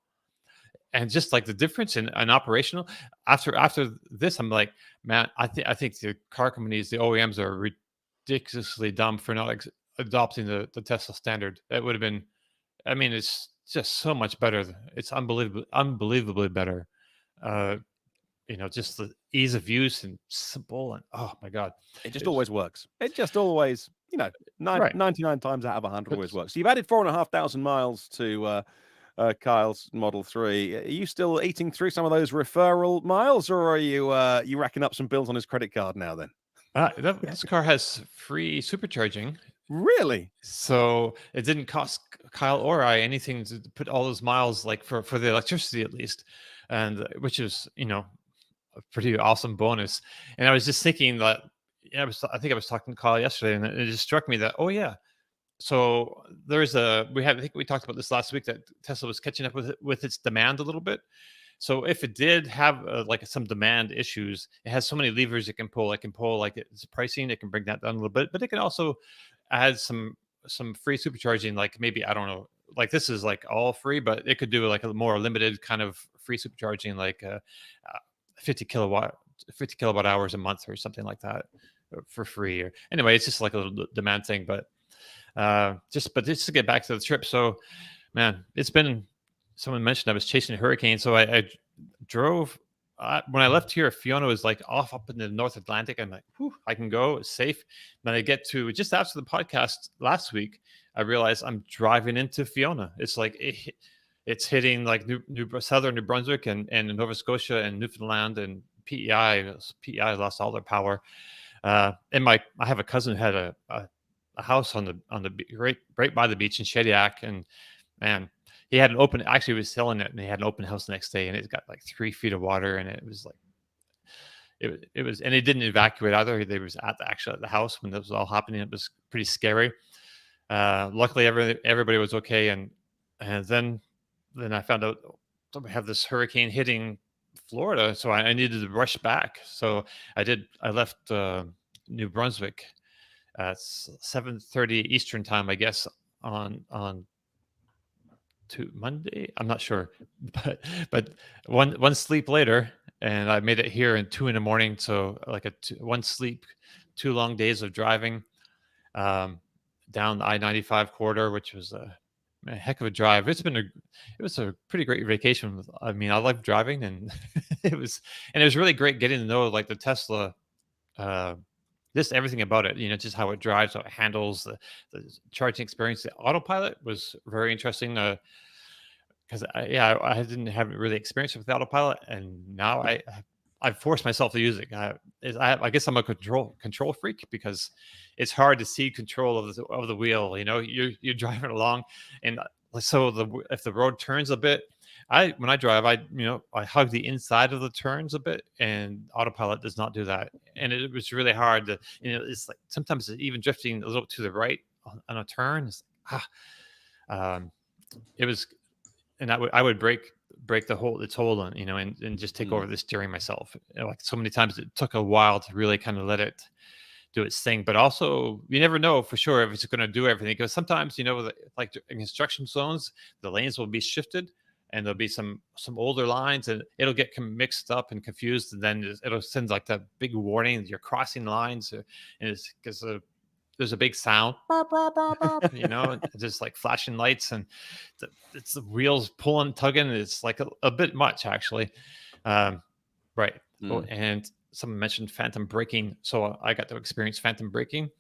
And just like the difference in operational after this, I'm like, man, I think the car companies, the OEMs, are ridiculously dumb for not adopting the Tesla standard. That would have been, I mean, it's just so much better. It's unbelievably better. Just the ease of use and simple, and oh my god, it just always works. It just always, 99 times out of 100 always works. So you've added 4,500 miles to Kyle's Model 3. Are you still eating through some of those referral miles, or are you racking up some bills on his credit card now then? This car has free supercharging Really? So it didn't cost Kyle or I anything to put all those miles, like for the electricity at least, and which is a pretty awesome bonus. And I was just thinking that I think I was talking to Kyle yesterday, and it just struck me that so I think we talked about this last week, that Tesla was catching up with its demand a little bit. So if it did have like some demand issues, it has so many levers it can pull. It can pull like its pricing, it can bring that down a little bit, but it can also add some free supercharging. Like maybe, I don't know, like this is like all free, but it could do like a more limited kind of free supercharging, like 50 kilowatt hours a month or something like that for free. Or anyway, it's just like a little demand thing. But just to get back to the trip. So, man, someone mentioned I was chasing a hurricane. So I drove, when I left here, Fiona was like off up in the North Atlantic. I'm like, whew, I can go, it's safe. Then I get to just after the podcast last week, I realized I'm driving into Fiona. It's like, it's hitting like southern New Brunswick and Nova Scotia and Newfoundland and PEI. PEI lost all their power. And I have a cousin who had a house on the right by the beach in Shediac, and man, he had he was selling it, and he had an open house the next day, and it got like 3 feet of water, and it was like it was, and it didn't evacuate either. They was at the house when this was all happening. It was pretty scary. Luckily, everybody was okay, and then I found out we have this hurricane hitting Florida, so I needed to rush back. So I left New Brunswick at 7:30 Eastern time, I guess, on to Monday. I'm not sure, but one sleep later, and I made it here in 2 a.m. So like one sleep, 2 long days of driving down the I-95 corridor, which was a heck of a drive. It was a pretty great vacation. I mean, I love driving, and it was really great getting to know like the Tesla. Just everything about it, just how it drives, how it handles the charging experience. The autopilot was very interesting because I didn't have really experience with the autopilot, and now I've forced myself to use it. I guess I'm a control freak, because it's hard to see control of the wheel. You're driving along, and so if the road turns a bit, when I drive, I hug the inside of the turns a bit, and autopilot does not do that. And it was really hard to, it's like sometimes even drifting a little to the right on a turn. It was, and I would break its hold on, and just take over the steering myself. Like so many times, it took a while to really kind of let it do its thing. But also, you never know for sure if it's going to do everything, because sometimes, like in construction zones, the lanes will be shifted, and there'll be some older lines, and it'll get mixed up and confused, and then it'll send like that big warning that you're crossing lines, and it's because there's a big sound, just like flashing lights, and it's the wheels pulling, tugging. It's like a bit much, actually. Right. Oh, and someone mentioned phantom braking, so I got to experience phantom braking.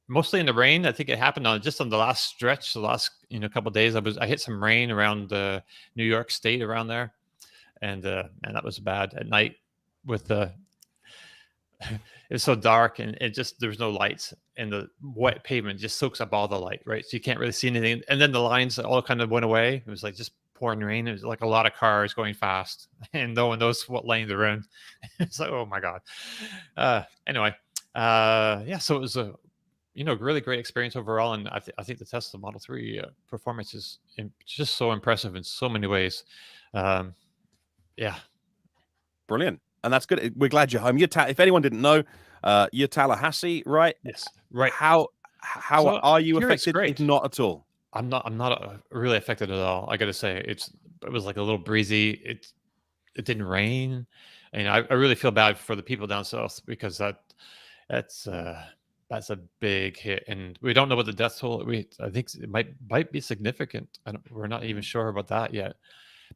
Mostly in the rain. I think it happened on the last stretch, the last couple of days. I hit some rain around New York State, around there, and that was bad at night. With it was so dark, and there was no lights, and the wet pavement just soaks up all the light, right? So you can't really see anything. And then the lines all kind of went away. It was like just pouring rain. It was like a lot of cars going fast, and no one knows what lane they're in. It's like, oh my god. Anyway, so it was a really great experience overall, and I think the Tesla Model 3 performance is just so impressive in so many ways. Brilliant, and that's good. We're glad you're home. If anyone didn't know, you're Tallahassee, right? Yes, right. How are you affected? If not at all, I'm not really affected at all. I got to say, it was like a little breezy. It didn't rain, and I really feel bad for the people down south, because that's a big hit, and we don't know what the death toll. I think it might be significant. We're not even sure about that yet.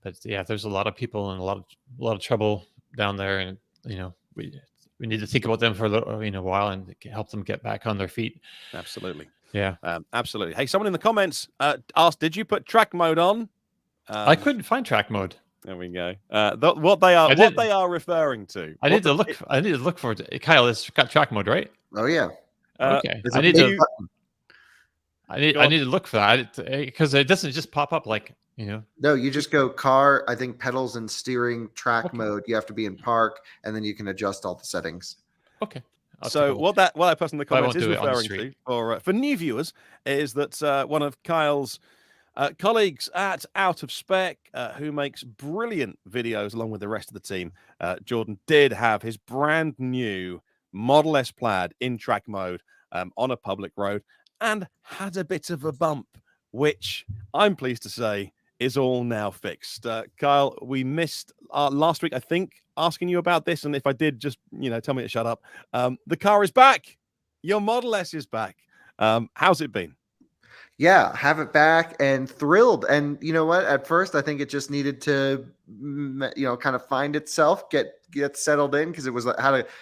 But yeah, there's a lot of people in a lot of trouble down there, and we need to think about them for a while and help them get back on their feet. Absolutely. Yeah. Absolutely. Hey, someone in the comments asked, did you put track mode on? I couldn't find track mode. There we go. What they are referring to. I need to look for it. Kyle, it's got track mode, right? Oh yeah. Okay, There's I a need big to. button. I Go on. need to look for that because it doesn't just pop up like No, you just go car, I think pedals and steering track Okay. mode. You have to be in park, and then you can adjust all the settings. Okay. I'll take a So look. what that person in the But I comments won't is do it on the referring street. to, for new viewers, is that one of Kyle's colleagues at Out of Spec, who makes brilliant videos along with the rest of the team, Jordan, did have his brand new Model S Plaid in track mode on a public road and had a bit of a bump, which I'm pleased to say is all now fixed. Kyle, we missed last week, I think, asking you about this, and if I did, just tell me to shut up. The car is back. Your Model S is back. How's it been? Yeah, have it back and thrilled. And you know what? At first, I think it just needed to, kind of find itself, get settled in, because it was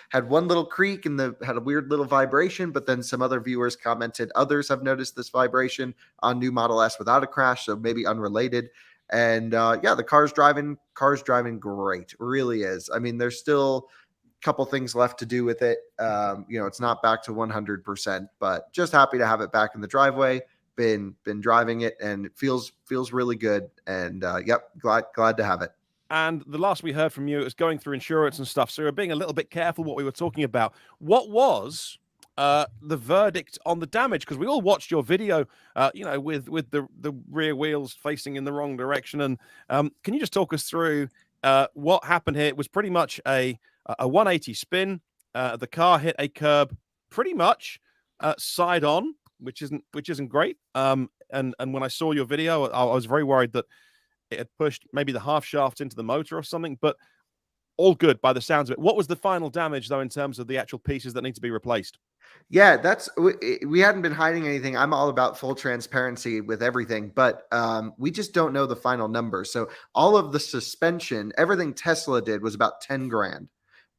had one little creak and had a weird little vibration. But then some other viewers commented others have noticed this vibration on new Model S without a crash, so maybe unrelated. And the car's driving great, really is. I mean, there's still couple things left to do with it. It's not back to 100%, but just happy to have it back in the driveway. Been driving it, and it feels really good. And glad to have it. And the last we heard from you was going through insurance and stuff, so we're being a little bit careful what we were talking about. What was the verdict on the damage? Because we all watched your video, with the rear wheels facing in the wrong direction. And can you just talk us through what happened here? It was pretty much a 180 spin. The car hit a curb pretty much side on, which isn't great. And when I saw your video, I was very worried that it had pushed maybe the half shaft into the motor or something, but all good by the sounds of it. What was the final damage, though, in terms of the actual pieces that need to be replaced? Yeah, we hadn't been hiding anything. I'm all about full transparency with everything, but we just don't know the final number. So all of the suspension, everything Tesla did was about 10 grand,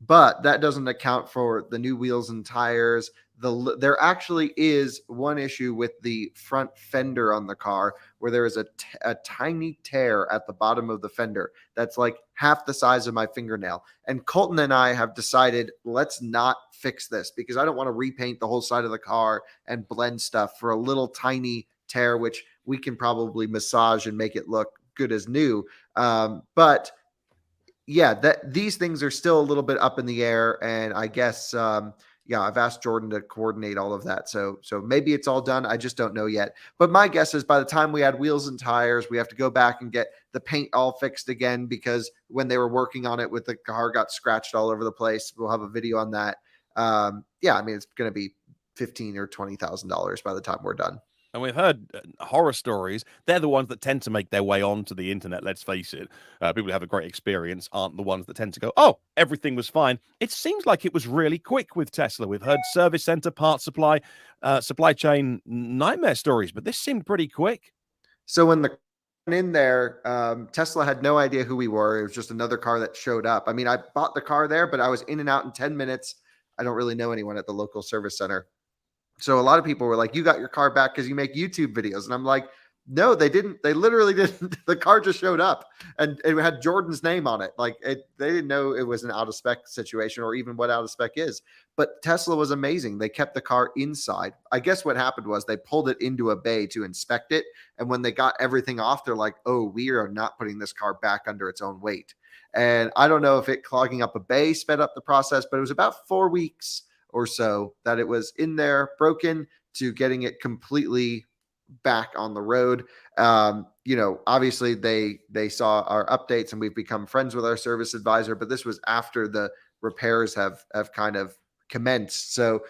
but that doesn't account for the new wheels and tires. There actually is one issue with the front fender on the car where there is a tiny tear at the bottom of the fender that's like half the size of my fingernail. And Colton and I have decided, let's not fix this, because I don't want to repaint the whole side of the car and blend stuff for a little tiny tear, which we can probably massage and make it look good as new. But yeah, these things are still a little bit up in the air, and I guess I've asked Jordan to coordinate all of that. So maybe it's all done. I just don't know yet. But my guess is by the time we add wheels and tires, we have to go back and get the paint all fixed again, because when they were working on it with the car, got scratched all over the place. We'll have a video on that. I mean, it's going to be $15,000 or $20,000 by the time we're done. And we've heard horror stories. They're the ones that tend to make their way onto the internet, let's face it. People who have a great experience aren't the ones that tend to go, oh, everything was fine. It seems like it was really quick with Tesla. We've heard service center, part supply, supply chain nightmare stories, but this seemed pretty quick. So when the in there, Tesla had no idea who we were. It was just another car that showed up. I mean, I bought the car there, but I was in and out in 10 minutes. I don't really know anyone at the local service center. So a lot of people were like, you got your car back because you make YouTube videos. And I'm like, no, they didn't. They literally didn't. The car just showed up and it had Jordan's name on it. Like they didn't know it was an out of spec situation or even what out of spec is. But Tesla was amazing. They kept the car inside. I guess what happened was they pulled it into a bay to inspect it. And when they got everything off, they're like, oh, we are not putting this car back under its own weight. And I don't know if it clogging up a bay sped up the process, but it was about 4 weeks or so that it was in there, broken, to getting it completely back on the road. Obviously they saw our updates and we've become friends with our service advisor, but this was after the repairs have kind of commenced. So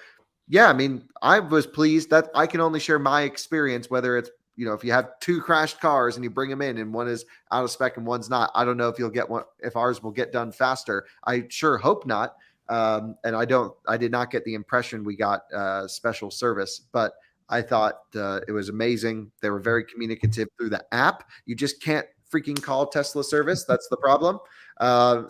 yeah, I mean, I was pleased. That I can only share my experience, whether it's, if you have 2 crashed cars and you bring them in and one is out of spec and one's not. I don't know if you'll get one, if ours will get done faster. I sure hope not. And I did not get the impression we got special service, but I thought it was amazing. They were very communicative through the app. You just can't freaking call Tesla service. That's the problem.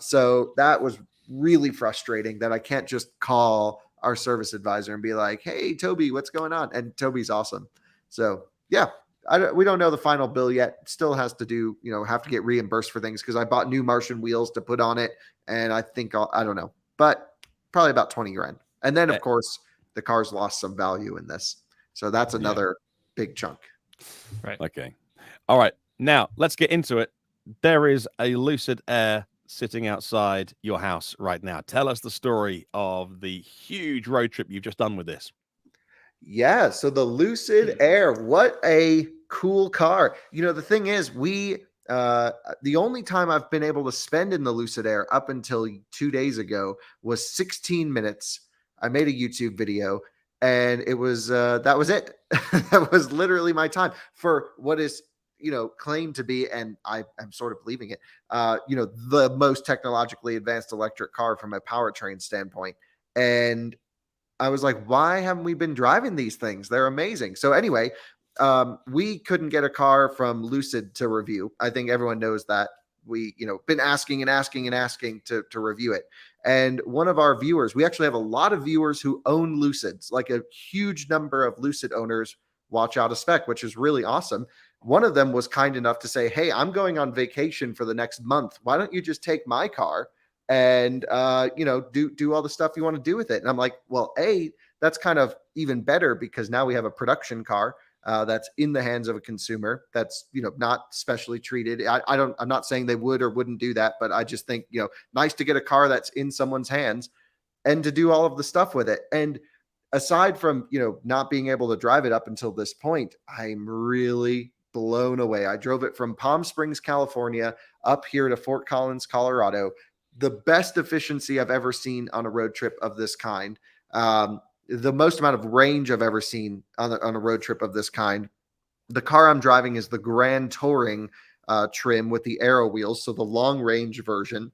So that was really frustrating that I can't just call our service advisor and be like, hey, Toby, what's going on? And Toby's awesome. So yeah, we don't know the final bill yet. Still has to do, have to get reimbursed for things because I bought new Martian wheels to put on it. And I think I don't know, but probably about 20 grand. And then of course the car's lost some value in this. So that's another big chunk. Right. Okay. All right. Now let's get into it. There is a Lucid Air sitting outside your house right now. Tell us the story of the huge road trip you've just done with this. Yeah, so the Lucid Air, what a cool car. You know, the thing is, the only time I've been able to spend in the Lucid Air up until 2 days ago was 16 minutes. I made a YouTube video, and it was that was it. That was literally my time for what is, claimed to be, and I'm sort of believing it, the most technologically advanced electric car from a powertrain standpoint. And I was like, why haven't we been driving these things? They're amazing. So anyway, we couldn't get a car from Lucid to review. I think everyone knows that. We, been asking to review it. And one of our viewers, we actually have a lot of viewers who own Lucids, like a huge number of Lucid owners watch Out of Spec, which is really awesome. One of them was kind enough to say, hey, I'm going on vacation for the next month. Why don't you just take my car and, do all the stuff you want to do with it? And I'm like, well, that's kind of even better, because now we have a production car that's in the hands of a consumer that's, not specially treated. I'm not saying they would or wouldn't do that, but I just think, nice to get a car that's in someone's hands and to do all of the stuff with it. And aside from, not being able to drive it up until this point, I'm really blown away. I drove it from Palm Springs, California, up here to Fort Collins, Colorado. The best efficiency I've ever seen on a road trip of this kind. The most amount of range I've ever seen on a road trip of this kind. The car I'm driving is the Grand Touring trim with the Aero wheels, so the long range version.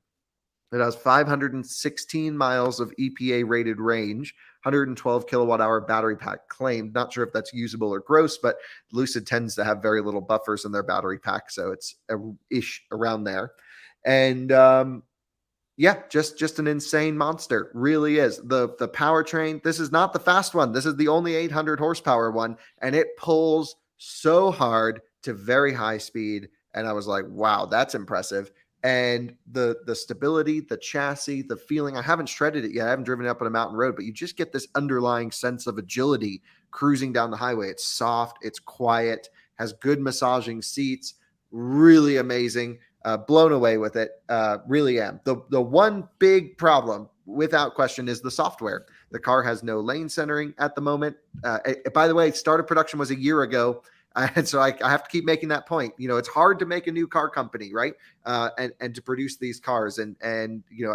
It has 516 miles of EPA rated range, 112 kilowatt hour battery pack claimed. Not sure if that's usable or gross, but Lucid tends to have very little buffers in their battery pack, so it's ish around there. And just an insane monster. Really is. The powertrain, this is not the fast one. This is the only 800 horsepower one, and it pulls so hard to very high speed. And I was like, wow, that's impressive. And the stability, the chassis, the feeling, I haven't shredded it yet. I haven't driven it up on a mountain road, but you just get this underlying sense of agility cruising down the highway. It's soft, it's quiet, has good massaging seats, really amazing. Blown away with it. Really am. The one big problem, without question, is the software. The car has no lane centering at the moment. By the way, start of production was a year ago. And so I have to keep making that point. It's hard to make a new car company, right? And to produce these cars. And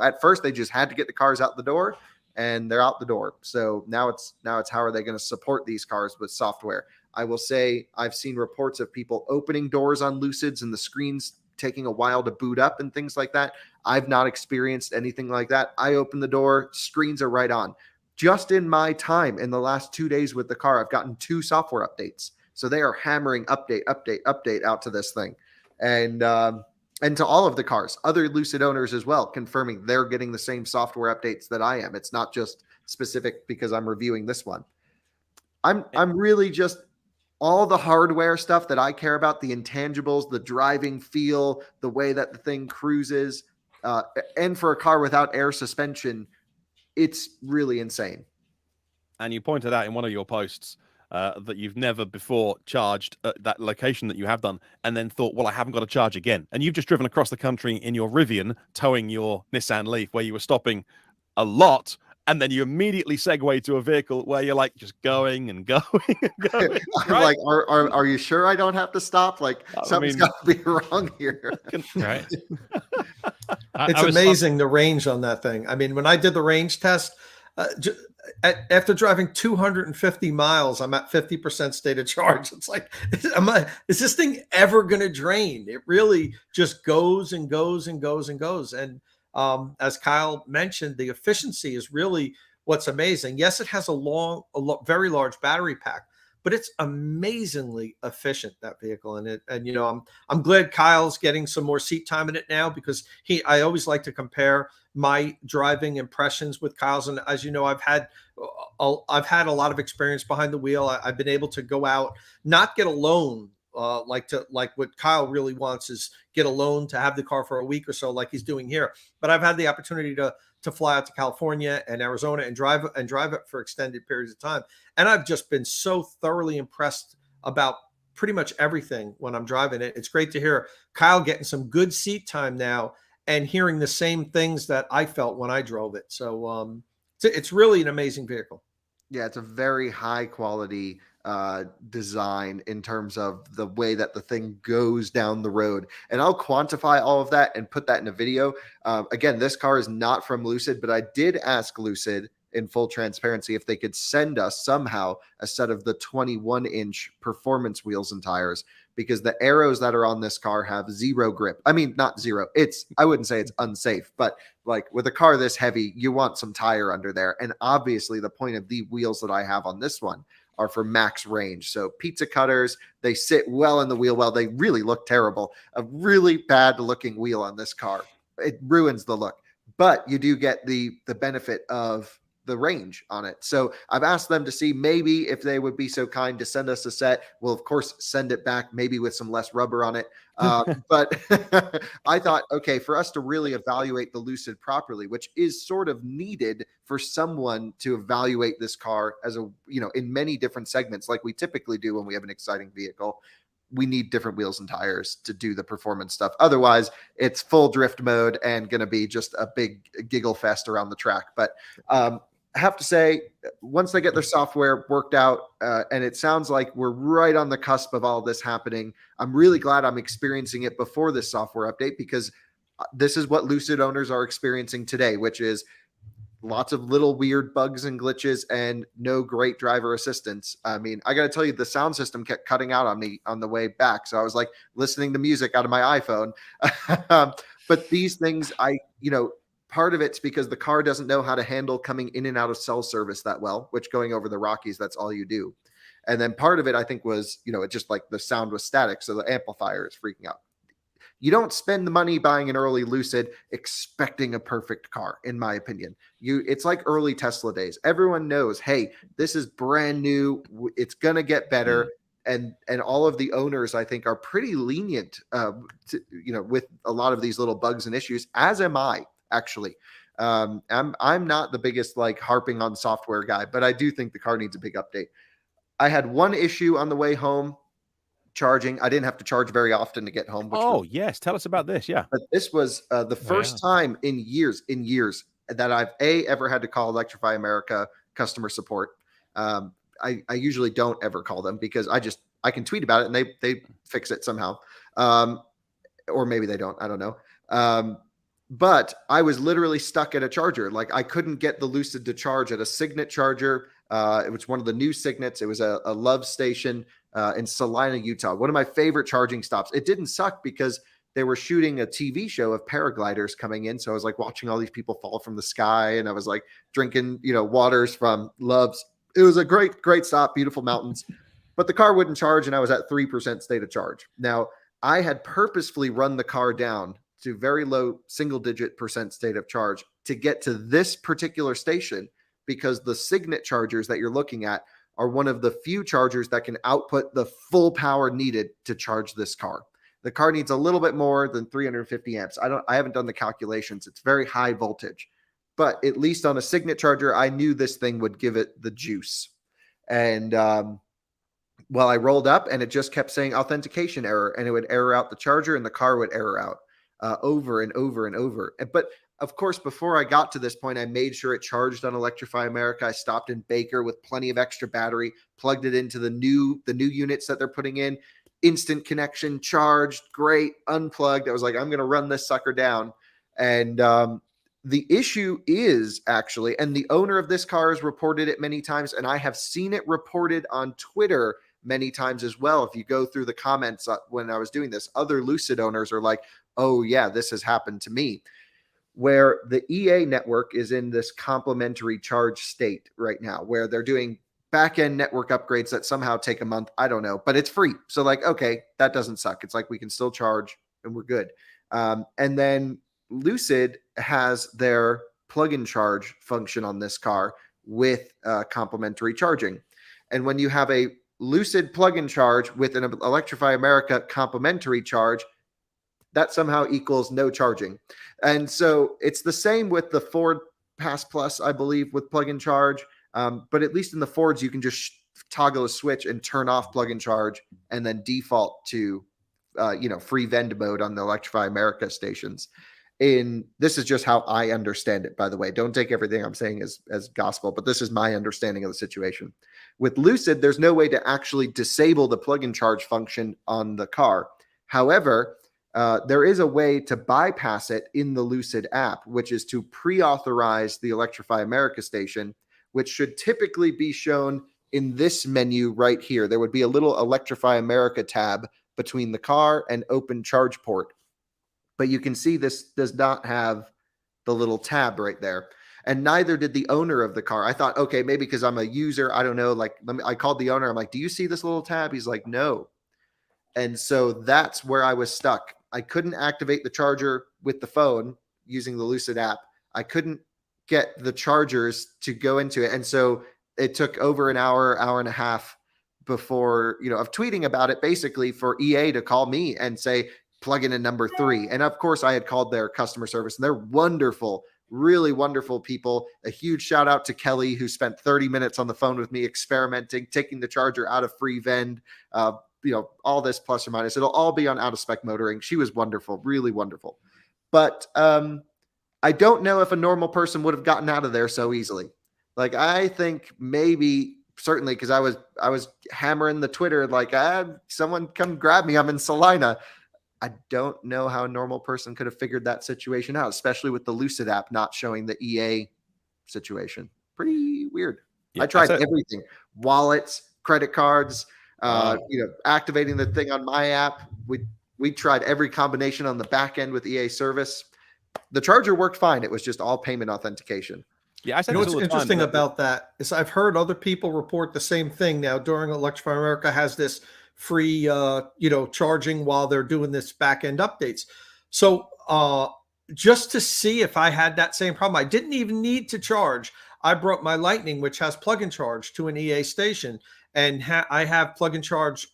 at first they just had to get the cars out the door, and they're out the door. So now it's how are they going to support these cars with software? I will say I've seen reports of people opening doors on Lucids and the screens taking a while to boot up and things like that. I've not experienced anything like that. I open the door, screens are right on. Just in my time in the last 2 days with the car, I've gotten 2 software updates. So they are hammering update out to this thing. And to all of the cars, other Lucid owners as well, confirming they're getting the same software updates that I am. It's not just specific because I'm reviewing this one. I'm really just all the hardware stuff that I care about, the intangibles, the driving feel, the way that the thing cruises, and for a car without air suspension, it's really insane. And you pointed out in one of your posts that you've never before charged at that location that you have done, and then thought, well, I haven't got to charge again. And you've just driven across the country in your Rivian, towing your Nissan Leaf, where you were stopping a lot, and then you immediately segue to a vehicle where you're like just going and going and going. I'm like, are you sure I don't have to stop? Like, something's got to be wrong here. Right. It's amazing the range on that thing. I mean, when I did the range test, after driving 250 miles, I'm at 50% state of charge. It's like, is this thing ever going to drain? It really just goes and goes and goes and goes. And as Kyle mentioned, the efficiency is really what's amazing. Yes, it has a very large battery pack, but it's amazingly efficient, that vehicle. And I'm glad Kyle's getting some more seat time in it now, because I always like to compare my driving impressions with Kyle's. And as you know, I've had a lot of experience behind the wheel. I've been able to go out, not get a loan like what Kyle really wants is get a loan to have the car for a week or so, like he's doing here. But I've had the opportunity to fly out to California and Arizona and drive it for extended periods of time, and I've just been so thoroughly impressed about pretty much everything when I'm driving it. It's great to hear Kyle getting some good seat time now and hearing the same things that I felt when I drove it. So it's really an amazing vehicle. Yeah, it's a very high quality design in terms of the way that the thing goes down the road. And I'll quantify all of that and put that in a video. Again, this car is not from Lucid, but I did ask Lucid in full transparency if they could send us somehow a set of the 21-inch performance wheels and tires, because the arrows that are on this car have zero grip. I mean, not zero. I wouldn't say it's unsafe, but like with a car this heavy, you want some tire under there. And obviously the point of the wheels that I have on this one are for max range. So pizza cutters, they sit well in the wheel well. They really look terrible. A really bad looking wheel on this car. It ruins the look, but you do get the benefit of the range on it. So I've asked them to see maybe if they would be so kind to send us a set. We'll of course send it back, maybe with some less rubber on it. But I thought, okay, for us to really evaluate the Lucid properly, which is sort of needed for someone to evaluate this car as a, in many different segments, like we typically do when we have an exciting vehicle, we need different wheels and tires to do the performance stuff. Otherwise, it's full drift mode and going to be just a big giggle fest around the track. But I have to say, once they get their software worked out, and it sounds like we're right on the cusp of all this happening, I'm really glad I'm experiencing it before this software update, because this is what Lucid owners are experiencing today, which is lots of little weird bugs and glitches and no great driver assistance. I mean, I got to tell you, the sound system kept cutting out on me on the way back. So I was like listening to music out of my iPhone. But these things, part of it's because the car doesn't know how to handle coming in and out of cell service that well, which going over the Rockies, that's all you do. And then part of it, I think, was, it just like the sound was static. So the amplifier is freaking out. You don't spend the money buying an early Lucid expecting a perfect car, in my opinion. It's like early Tesla days. Everyone knows, hey, this is brand new. It's going to get better. And all of the owners, I think, are pretty lenient, with a lot of these little bugs and issues, as am I. Actually, I'm not the biggest harping on software guy, but I do think the car needs a big update. I had one issue on the way home charging. I didn't have to charge very often to get home. Yes, tell us about this. Yeah, but this was the first time in years that I've ever had to call Electrify America customer support. I usually don't ever call them, because I can tweet about it and they fix it somehow, or maybe they don't. I don't know. But I was literally stuck at a charger. I couldn't get the Lucid to charge at a Signet charger. It was one of the new Signets. It was a Love station in Salina, Utah. One of my favorite charging stops. It didn't suck because they were shooting a TV show of paragliders coming in. So I was watching all these people fall from the sky, and I was drinking, waters from Love's. It was a great, great stop, beautiful mountains, but the car wouldn't charge, and I was at 3% state of charge. Now, I had purposefully run the car down to very low single-digit % state of charge to get to this particular station, because the Signet chargers that you're looking at are one of the few chargers that can output the full power needed to charge this car. The car needs a little bit more than 350 amps. I haven't done the calculations. It's very high voltage, but at least on a Signet charger, I knew this thing would give it the juice. And well, I rolled up and it just kept saying authentication error, and it would error out the charger and the car would error out. Over and over and over. But of course, before I got to this point, I made sure it charged on Electrify America. I stopped in Baker with plenty of extra battery, plugged it into the new units that they're putting in. Instant connection, charged, great, unplugged. I was like, I'm going to run this sucker down. And the issue is actually, and the owner of this car has reported it many times, and I have seen it reported on Twitter many times as well. If you go through the comments when I was doing this, other Lucid owners are like, oh yeah, this has happened to me, where the EA network is in this complementary charge state right now, where they're doing back-end network upgrades that somehow take a month. I don't know, but it's free. So okay, that doesn't suck. It's we can still charge and we're good. And then Lucid has their plug-in charge function on this car with complementary charging. And when you have a Lucid plug-in charge with an Electrify America complimentary charge, that somehow equals no charging. And so it's the same with the Ford Pass Plus, I believe, with plug-in charge. But at least in the Fords, you can just toggle a switch and turn off plug-in charge and then default to, free vend mode on the Electrify America stations. This is just how I understand it, by the way. Don't take everything I'm saying as gospel, but this is my understanding of the situation. With Lucid, there's no way to actually disable the plug-in charge function on the car. However, there is a way to bypass it in the Lucid app, which is to pre-authorize the Electrify America station, which should typically be shown in this menu right here. There would be a little Electrify America tab between the car and open charge port. But you can see this does not have the little tab right there. And neither did the owner of the car. I thought, okay, maybe because I'm a user, I don't know. I called the owner. I'm like, do you see this little tab? He's like, no. And so that's where I was stuck. I couldn't activate the charger with the phone using the Lucid app. I couldn't get the chargers to go into it. And so it took over an hour and a half before, of tweeting about it, basically for EA to call me and say, plug in a number 3. And of course I had called their customer service, and they're wonderful, really wonderful people. A huge shout out to Kelly, who spent 30 minutes on the phone with me experimenting, taking the charger out of free vend, all this plus or minus. It'll all be on out of spec motoring. She was wonderful, really wonderful. But I don't know if a normal person would have gotten out of there so easily. Like, I think maybe, certainly, because I was hammering the Twitter like, someone come grab me, I'm in Salina. I don't know how a normal person could have figured that situation out, especially with the Lucid app not showing the EA situation. Pretty weird. Yeah, I tried everything: wallets, credit cards, activating the thing on my app. We tried every combination on the back end with EA service. The charger worked fine. It was just all payment authentication. Yeah, I said what's interesting about that is I've heard other people report the same thing now. During Electrify America has this free, charging while they're doing this back end updates. So just to see if I had that same problem, I didn't even need to charge. I brought my Lightning, which has plug-in charge, to an EA station, and I have plug-in charge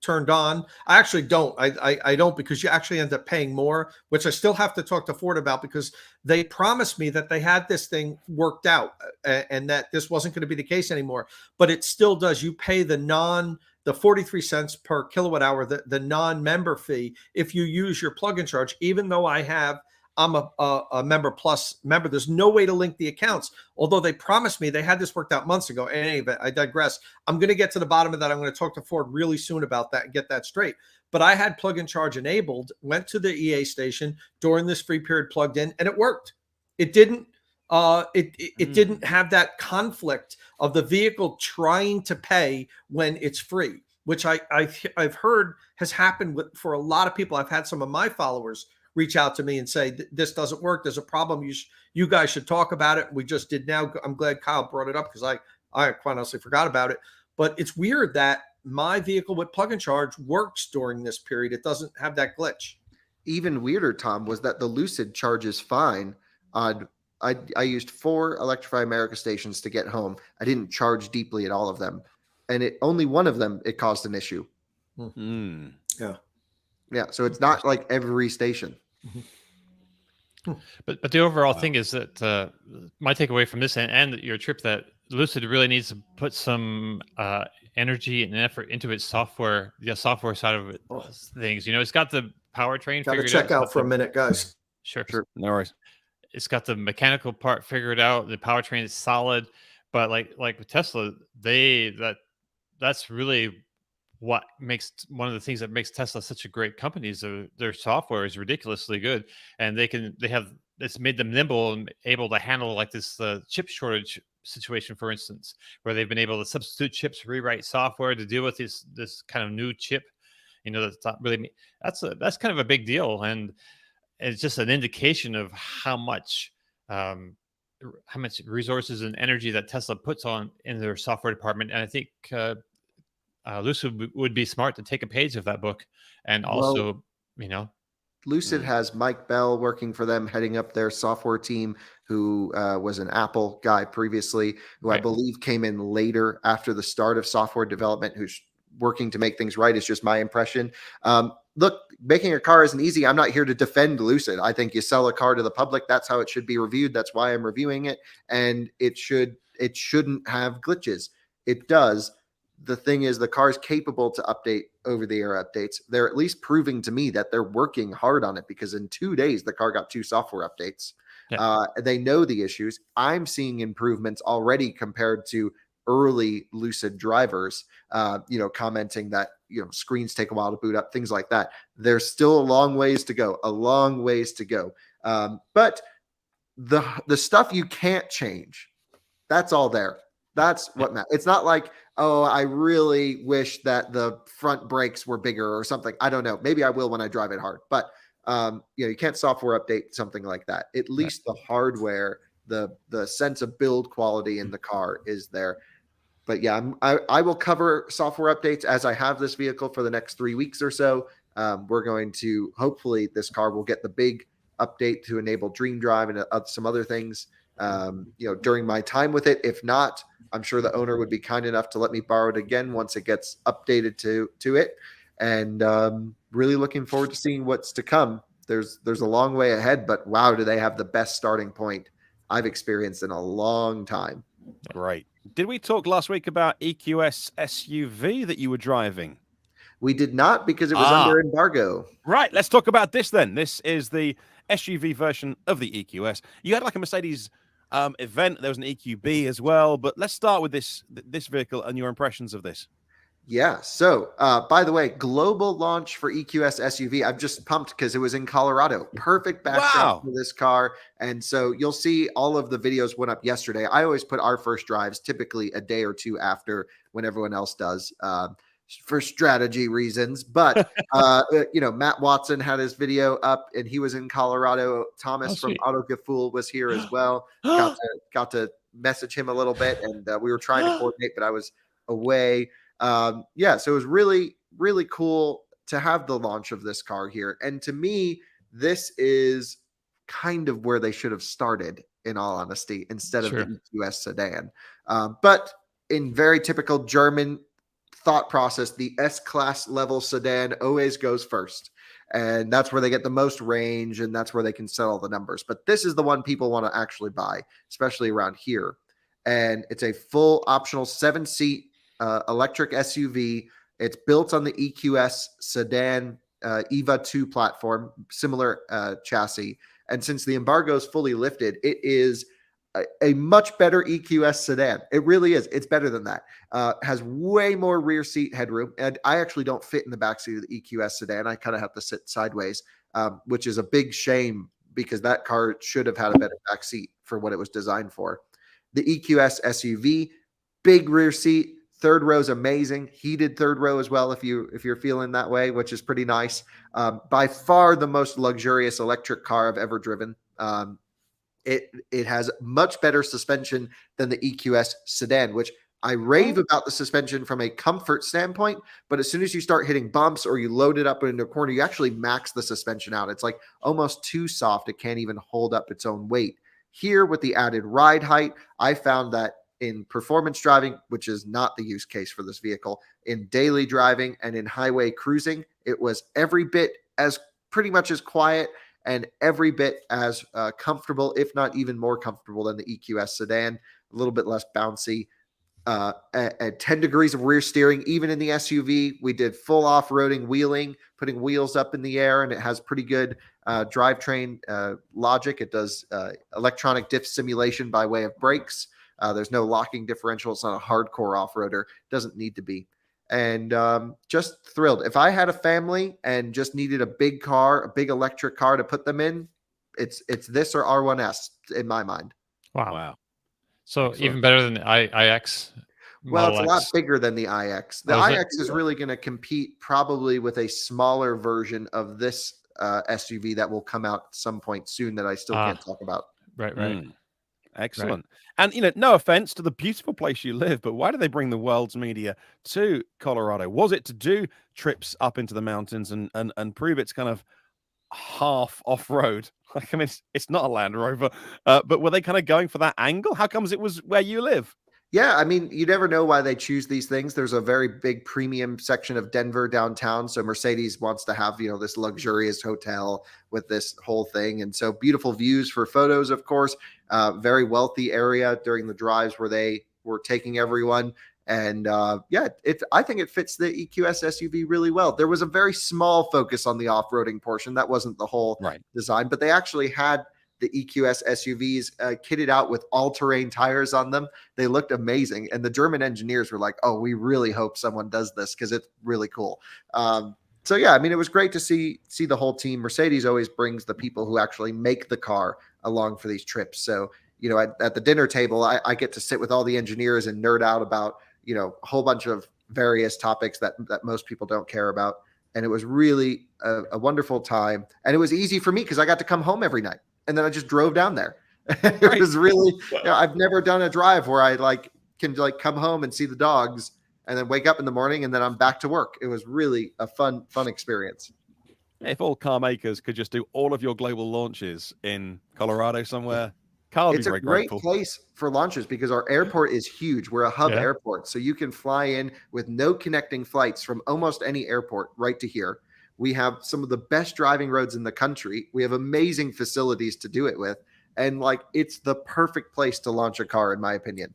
turned on. I actually don't. I don't, because you actually end up paying more, which I still have to talk to Ford about, because they promised me that they had this thing worked out and that this wasn't going to be the case anymore. But it still does. You pay the 43 cents per kilowatt hour, the non-member fee, if you use your plug-in charge, even though I'm a member plus member. There's no way to link the accounts, although they promised me they had this worked out months ago. In any event, I digress. I'm going to get to the bottom of that. I'm going to talk to Ford really soon about that and get that straight. But I had plug-in charge enabled, went to the EA station during this free period, plugged in, and it worked. It didn't. It didn't have that conflict of the vehicle trying to pay when it's free, which I've heard has happened for a lot of people. I've had some of my followers reach out to me and say, this doesn't work. There's a problem. You guys should talk about it. We just did now. I'm glad Kyle brought it up, because I quite honestly forgot about it. But it's weird that my vehicle with plug-in charge works during this period. It doesn't have that glitch. Even weirder, Tom, was that the Lucid charges fine. I used 4 Electrify America stations to get home. I didn't charge deeply at all of them. And only one of them, it caused an issue. Mm-hmm. Yeah. Yeah, so it's not like every station. But the overall thing is that my takeaway from this and your trip, that Lucid really needs to put some energy and effort into its software, the software side of it, things. It's got the powertrain Got to figured check out for a minute, guys. Sure. No worries. It's got the mechanical part figured out. The powertrain is solid, but like with Tesla, that's really what makes one of the things that makes Tesla such a great company is their software is ridiculously good, and it's made them nimble and able to handle like this chip shortage situation, for instance, where they've been able to substitute chips, rewrite software to deal with this kind of new chip. That's not really that's kind of a big deal, and it's just an indication of how much resources and energy that Tesla puts on in their software department. And I think Lucid would be smart to take a page of that book and also, Lucid has Mike Bell working for them, heading up their software team, who was an Apple guy previously, who I believe came in later after the start of software development, who's working to make things right, is just my impression. Look, making a car isn't easy. I'm not here to defend Lucid. I think you sell a car to the public. That's how it should be reviewed. That's why I'm reviewing it. And it shouldn't have glitches. It does. The thing is, the car is capable to update over-the-air updates. They're at least proving to me that they're working hard on it, because in 2 days, the car got 2 software updates. They know the issues. I'm seeing improvements already compared to early Lucid drivers, commenting that, screens take a while to boot up, things like that. There's still a long ways to go, but the stuff you can't change, that's all there. That's what matters. It's not like, oh, I really wish that the front brakes were bigger or something. I don't know. Maybe I will when I drive it hard, but you can't software update something like that. At least the hardware, the sense of build quality in the car is there. But yeah, I will cover software updates as I have this vehicle for the next 3 weeks or so. We're going to, hopefully this car will get the big update to enable Dream Drive and some other things, during my time with it. If not, I'm sure the owner would be kind enough to let me borrow it again once it gets updated to it. And really looking forward to seeing what's to come. There's a long way ahead, but wow, do they have the best starting point I've experienced in a long time. Great. Did we talk last week about EQS SUV that you were driving? We did not, because it was under embargo. Right. Let's talk about this then. This is the SUV version of the EQS. You had like a Mercedes event. There was an EQB as well. But let's start with this vehicle and your impressions of this. Yeah. So, by the way, global launch for EQS SUV. I'm just pumped because it was in Colorado. Perfect backdrop for this car. And so you'll see all of the videos went up yesterday. I always put our first drives typically a day or two after when everyone else does, for strategy reasons. But, Matt Watson had his video up and he was in Colorado. Thomas from AutoGafool was here as well. Got to message him a little bit, and we were trying to coordinate, but I was away. So it was really, really cool to have the launch of this car here. And to me, this is kind of where they should have started, in all honesty, instead of the EQS sedan. But in very typical German thought process, the S-Class level sedan always goes first. And that's where they get the most range, and that's where they can sell all the numbers. But this is the one people want to actually buy, especially around here. And it's a full optional 7-seat electric SUV. It's built on the EQS sedan EVA 2 platform, similar chassis. And since the embargo is fully lifted, it is a much better EQS sedan. It really is. It's better than that. Has way more rear seat headroom. And I actually don't fit in the backseat of the EQS sedan. I kind of have to sit sideways, which is a big shame, because that car should have had a better backseat for what it was designed for. The EQS SUV, big rear seat. Third row is amazing. Heated third row as well, if you're feeling that way, which is pretty nice. By far the most luxurious electric car I've ever driven. It has much better suspension than the EQS sedan, which I rave about the suspension from a comfort standpoint. But as soon as you start hitting bumps or you load it up into a corner, you actually max the suspension out. It's like almost too soft. It can't even hold up its own weight. Here, with the added ride height, I found that in performance driving, which is not the use case for this vehicle, in daily driving and in highway cruising, it was every bit as pretty much as quiet and every bit as comfortable, if not even more comfortable than the EQS sedan. A little bit less bouncy. At 10 degrees of rear steering, even in the SUV. We did full off-roading wheeling, putting wheels up in the air, and it has pretty good drivetrain logic. It does electronic diff simulation by way of brakes. There's no locking differential. It's not a hardcore off-roader. Doesn't need to be. And just thrilled. If I had a family and just needed a big car, a big electric car to put them in, it's this or R1S in my mind. Wow. So Excellent. Even better than the iX? Well, it's a Model lot X. bigger than the iX. The iX is really going to compete probably with a smaller version of this SUV that will come out at some point soon that I still can't talk about. Right. Excellent. And, no offense to the beautiful place you live, but why do they bring the world's media to Colorado? Was it to do trips up into the mountains and prove its kind of half off-road. Like, I mean, it's not a Land Rover, but were they kind of going for that angle? How comes it was where you live? Yeah, I mean, you never know why they choose these things. There's a very big premium section of Denver downtown. So Mercedes wants to have, this luxurious hotel with this whole thing. And so beautiful views for photos, of course, very wealthy area during the drives where they were taking everyone. And I think it fits the EQS SUV really well. There was a very small focus on the off-roading portion. That wasn't the whole design, but they actually had the EQS SUVs kitted out with all-terrain tires on them. They looked amazing. And the German engineers were like, oh, we really hope someone does this because it's really cool. So yeah, I mean, it was great to see the whole team. Mercedes always brings the people who actually make the car along for these trips. So, at the dinner table, I get to sit with all the engineers and nerd out about, a whole bunch of various topics that most people don't care about. And it was really a wonderful time. And it was easy for me because I got to come home every night. And then I just drove down there. It was really, I've never done a drive where I can come home and see the dogs and then wake up in the morning and then I'm back to work. It was really a fun experience. If all car makers could just do all of your global launches in Colorado somewhere, Carl would be very grateful. It's a great place for launches because our airport is huge. We're a hub airport. So you can fly in with no connecting flights from almost any airport right to here. We have some of the best driving roads in the country. We have amazing facilities to do it with. And it's the perfect place to launch a car, in my opinion.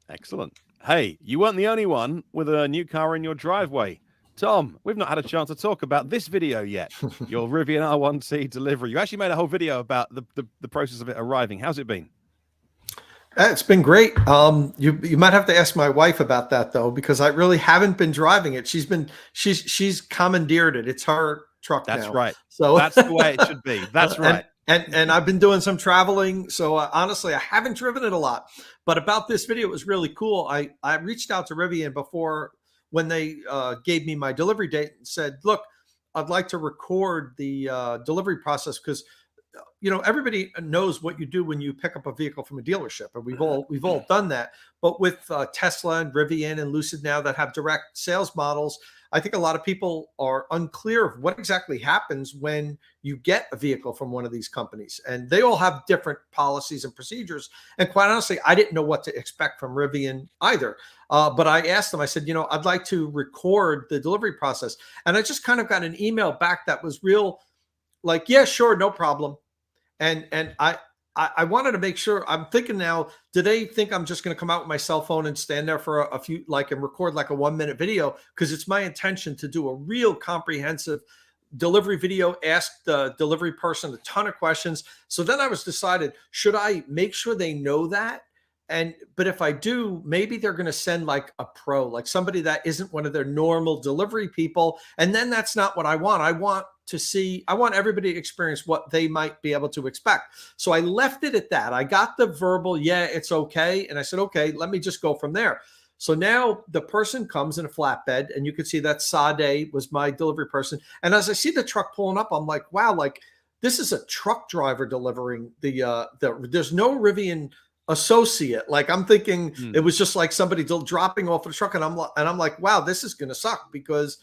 Excellent. Hey, you weren't the only one with a new car in your driveway. Tom, we've not had a chance to talk about this video yet. Your Rivian R1S delivery. You actually made a whole video about the process of it arriving. How's it been? It's been great. You might have to ask my wife about that though, because I really haven't been driving it. She's commandeered it. It's her truck now. That's right. So that's the way it should be. That's right. And I've been doing some traveling. So honestly, I haven't driven it a lot. But about this video, it was really cool. I reached out to Rivian before when they gave me my delivery date and said, look, I'd like to record the delivery process because everybody knows what you do when you pick up a vehicle from a dealership, and we've all done that. But with Tesla and Rivian and Lucid now that have direct sales models, I think a lot of people are unclear of what exactly happens when you get a vehicle from one of these companies, and they all have different policies and procedures. And quite honestly, I didn't know what to expect from Rivian either. But I asked them, I said, I'd like to record the delivery process, and I just kind of got an email back that was real, like, yeah, sure, no problem. And I wanted to make sure. I'm thinking now, do they think I'm just going to come out with my cell phone and stand there for a few, and record a 1-minute video? Because it's my intention to do a real comprehensive delivery video, ask the delivery person a ton of questions. So then I was decided, should I make sure they know that? But if I do, maybe they're going to send a pro, somebody that isn't one of their normal delivery people. And then that's not what I want. I want everybody to experience what they might be able to expect. So I left it at that. I got the verbal, yeah, it's okay. And I said, okay, let me just go from there. So now the person comes in a flatbed, and you can see that Sade was my delivery person. And as I see the truck pulling up, I'm like, wow, this is a truck driver delivering there's no Rivian associate. I'm thinking it was just somebody dropping off the truck, and I'm like, wow, this is going to suck because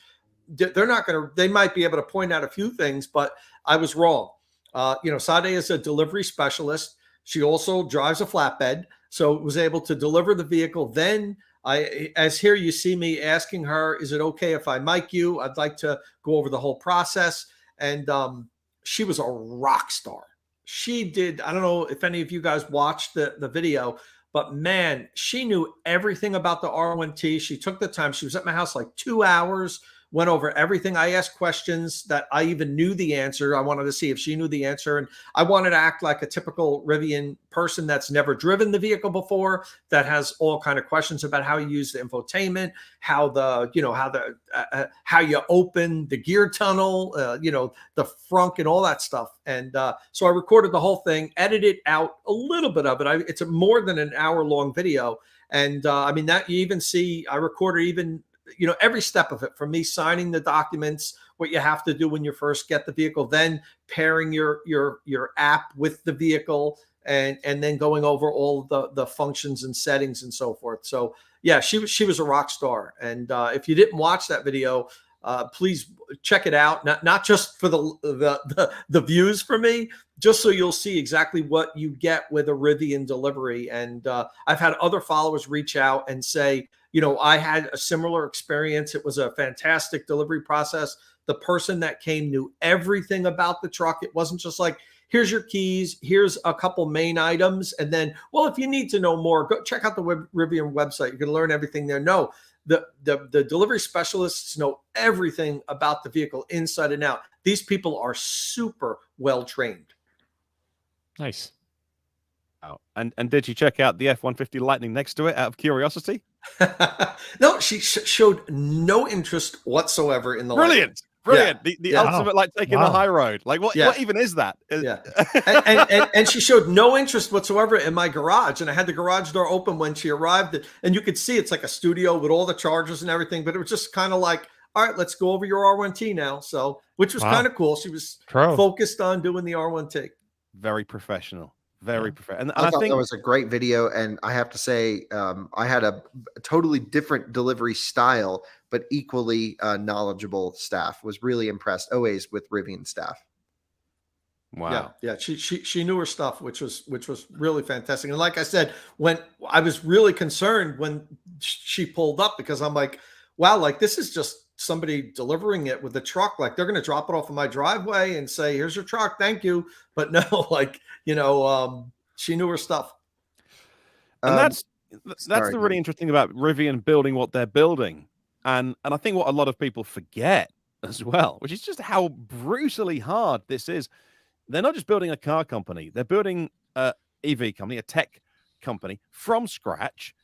they might be able to point out a few things, but I was wrong. Sade is a delivery specialist. She also drives a flatbed, so was able to deliver the vehicle. Then as here you see me asking her, is it okay if I mic you? I'd like to go over the whole process. And she was a rock star. She did. I don't know if any of you guys watched the video, but man, she knew everything about the R1T. She took the time. She was at my house 2 hours, went over everything. I asked questions that I even knew the answer. I wanted to see if she knew the answer. And I wanted to act like a typical Rivian person that's never driven the vehicle before, that has all kind of questions about how you use the infotainment, how you open the gear tunnel, the frunk and all that stuff. And so I recorded the whole thing, edited out a little bit of it. It's a more than an hour long video. And that you even see, I recorded even every step of it, from me signing the documents, what you have to do when you first get the vehicle, then pairing your app with the vehicle, and then going over all the functions and settings and so forth. So yeah, she was a rock star. And if you didn't watch that video, please check it out. Not just for the views for me, just so you'll see exactly what you get with a Rivian delivery. And I've had other followers reach out and say, I had a similar experience. It was a fantastic delivery process. The person that came knew everything about the truck. It wasn't just like, here's your keys, here's a couple main items, and then, well, if you need to know more, go check out the Rivian website. You can learn everything there. No, the delivery specialists know everything about the vehicle inside and out. These people are super well trained. Nice. Oh, and did you check out the F-150 Lightning next to it out of curiosity? No, she showed no interest whatsoever in the Brilliant. Lightning. Brilliant. The ultimate, like taking the high road. Like what even is that? Yeah. and she showed no interest whatsoever in my garage. And I had the garage door open when she arrived. And you could see it's like a studio with all the chargers and everything. But it was just kind of like, all right, let's go over your R1T now. So, which was kind of cool. She was focused on doing the R1T. Very professional. Very professional. And I thought think that was a great video. And I have to say, I had a totally different delivery style, but equally knowledgeable staff. Was really impressed always with Rivian staff. Wow. Yeah. She knew her stuff, which was really fantastic. And like I said, when I was really concerned when she pulled up, because I'm like, wow, like this is just somebody delivering it with the truck. Like they're going to drop it off in my driveway and say, here's your truck. Thank you. But no, like, she knew her stuff. And that's the really interesting about Rivian building what they're building. And I think what a lot of people forget as well, which is just how brutally hard this is. They're not just building a car company. They're building a EV company, a tech company from scratch.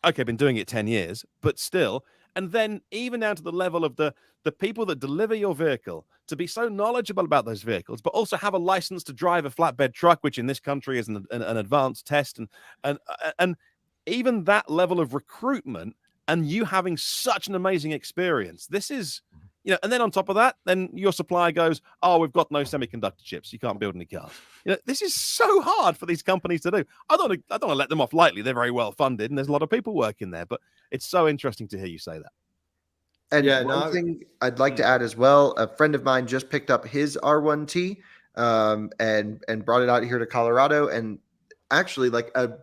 Okay, been doing it 10 years, but still. And then even down to the level of the people that deliver your vehicle to be so knowledgeable about those vehicles, but also have a license to drive a flatbed truck, which in this country is an advanced test. And even that level of recruitment and you having such an amazing experience. This is, and then on top of that, then your supplier goes, oh, we've got no semiconductor chips. You can't build any cars. This is so hard for these companies to do. I don't want to let them off lightly. They're very well funded and there's a lot of people working there, but it's so interesting to hear you say that. And one thing I'd like to add as well, a friend of mine just picked up his R1T and brought it out here to Colorado. And actually,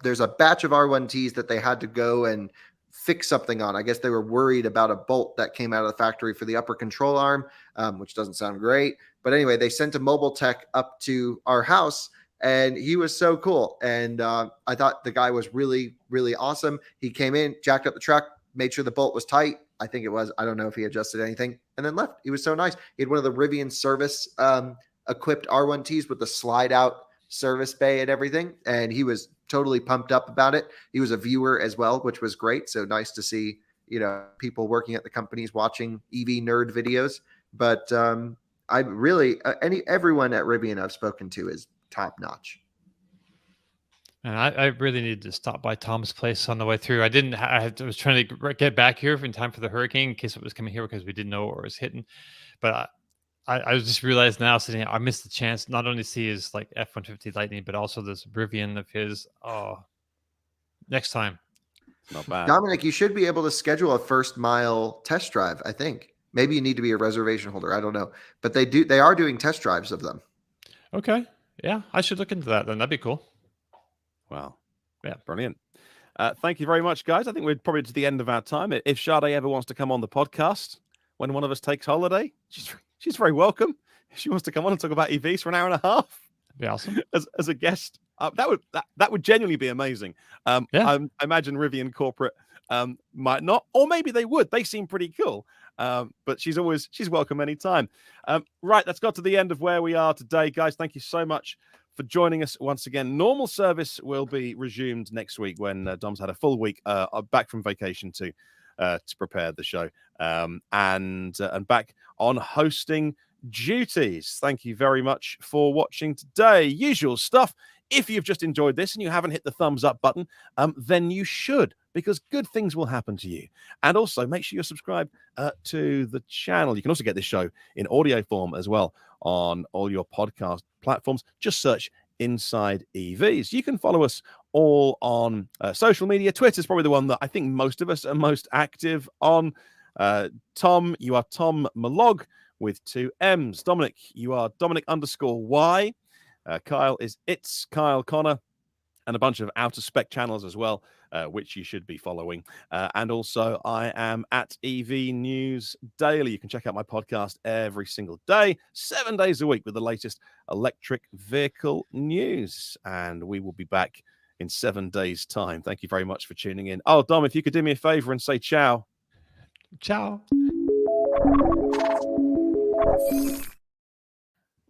there's a batch of R1Ts that they had to go and fix something on. I guess they were worried about a bolt that came out of the factory for the upper control arm, which doesn't sound great. But anyway, they sent a mobile tech up to our house, and he was so cool. And I thought the guy was really, really awesome. He came in, jacked up the truck, made sure the bolt was tight. I think it was. I don't know if he adjusted anything, and then left. He was so nice. He had one of the Rivian service equipped R1Ts with the slide out service bay and everything, and he was totally pumped up about it. He was a viewer as well, which was great. So nice to see, people working at the companies watching EV nerd videos. But I really, everyone at Rivian I've spoken to is top notch. And I really needed to stop by Tom's place on the way through. I was trying to get back here in time for the hurricane in case it was coming here because we didn't know what was hitting. But I just realized now sitting here, I missed the chance not only to see his F-150 Lightning, but also this Rivian of his. Oh, next time. Not bad. Dominic, you should be able to schedule a first mile test drive, I think. Maybe you need to be a reservation holder. I don't know. But they are doing test drives of them. Okay. Yeah, I should look into that then. That'd be cool. Wow. Yeah, brilliant. Thank you very much, guys. I think we're probably to the end of our time. If Sade ever wants to come on the podcast when one of us takes holiday, she's very welcome. If she wants to come on and talk about EVs for an hour and a half, be awesome as a guest. That would genuinely be amazing. I imagine Rivian corporate might not, or maybe they would. They seem pretty cool. But she's welcome anytime. Right, that's got to the end of where we are today, guys. Thank you so much for joining us once again. Normal service will be resumed next week when Dom's had a full week back from vacation to prepare the show and back on hosting duties. Thank you very much for watching today. Usual stuff. If you've just enjoyed this and you haven't hit the thumbs up button, then you should, because good things will happen to you. And also make sure you're subscribed to the channel. You can also get this show in audio form as well on all your podcast platforms. Just search InsideEVs. You can follow us all on social media. Twitter is probably the one that I think most of us are most active on. Tom, you are Tom Malog with 2 M's. Dominic, you are Dominic_Y. Kyle is It's Kyle Connor, and a bunch of outer spec channels as well, which you should be following. And also, I am at EV News Daily. You can check out my podcast every single day, 7 days a week, with the latest electric vehicle news. And we will be back in 7 days' time. Thank you very much for tuning in. Oh, Dom, if you could do me a favor and say ciao. Ciao.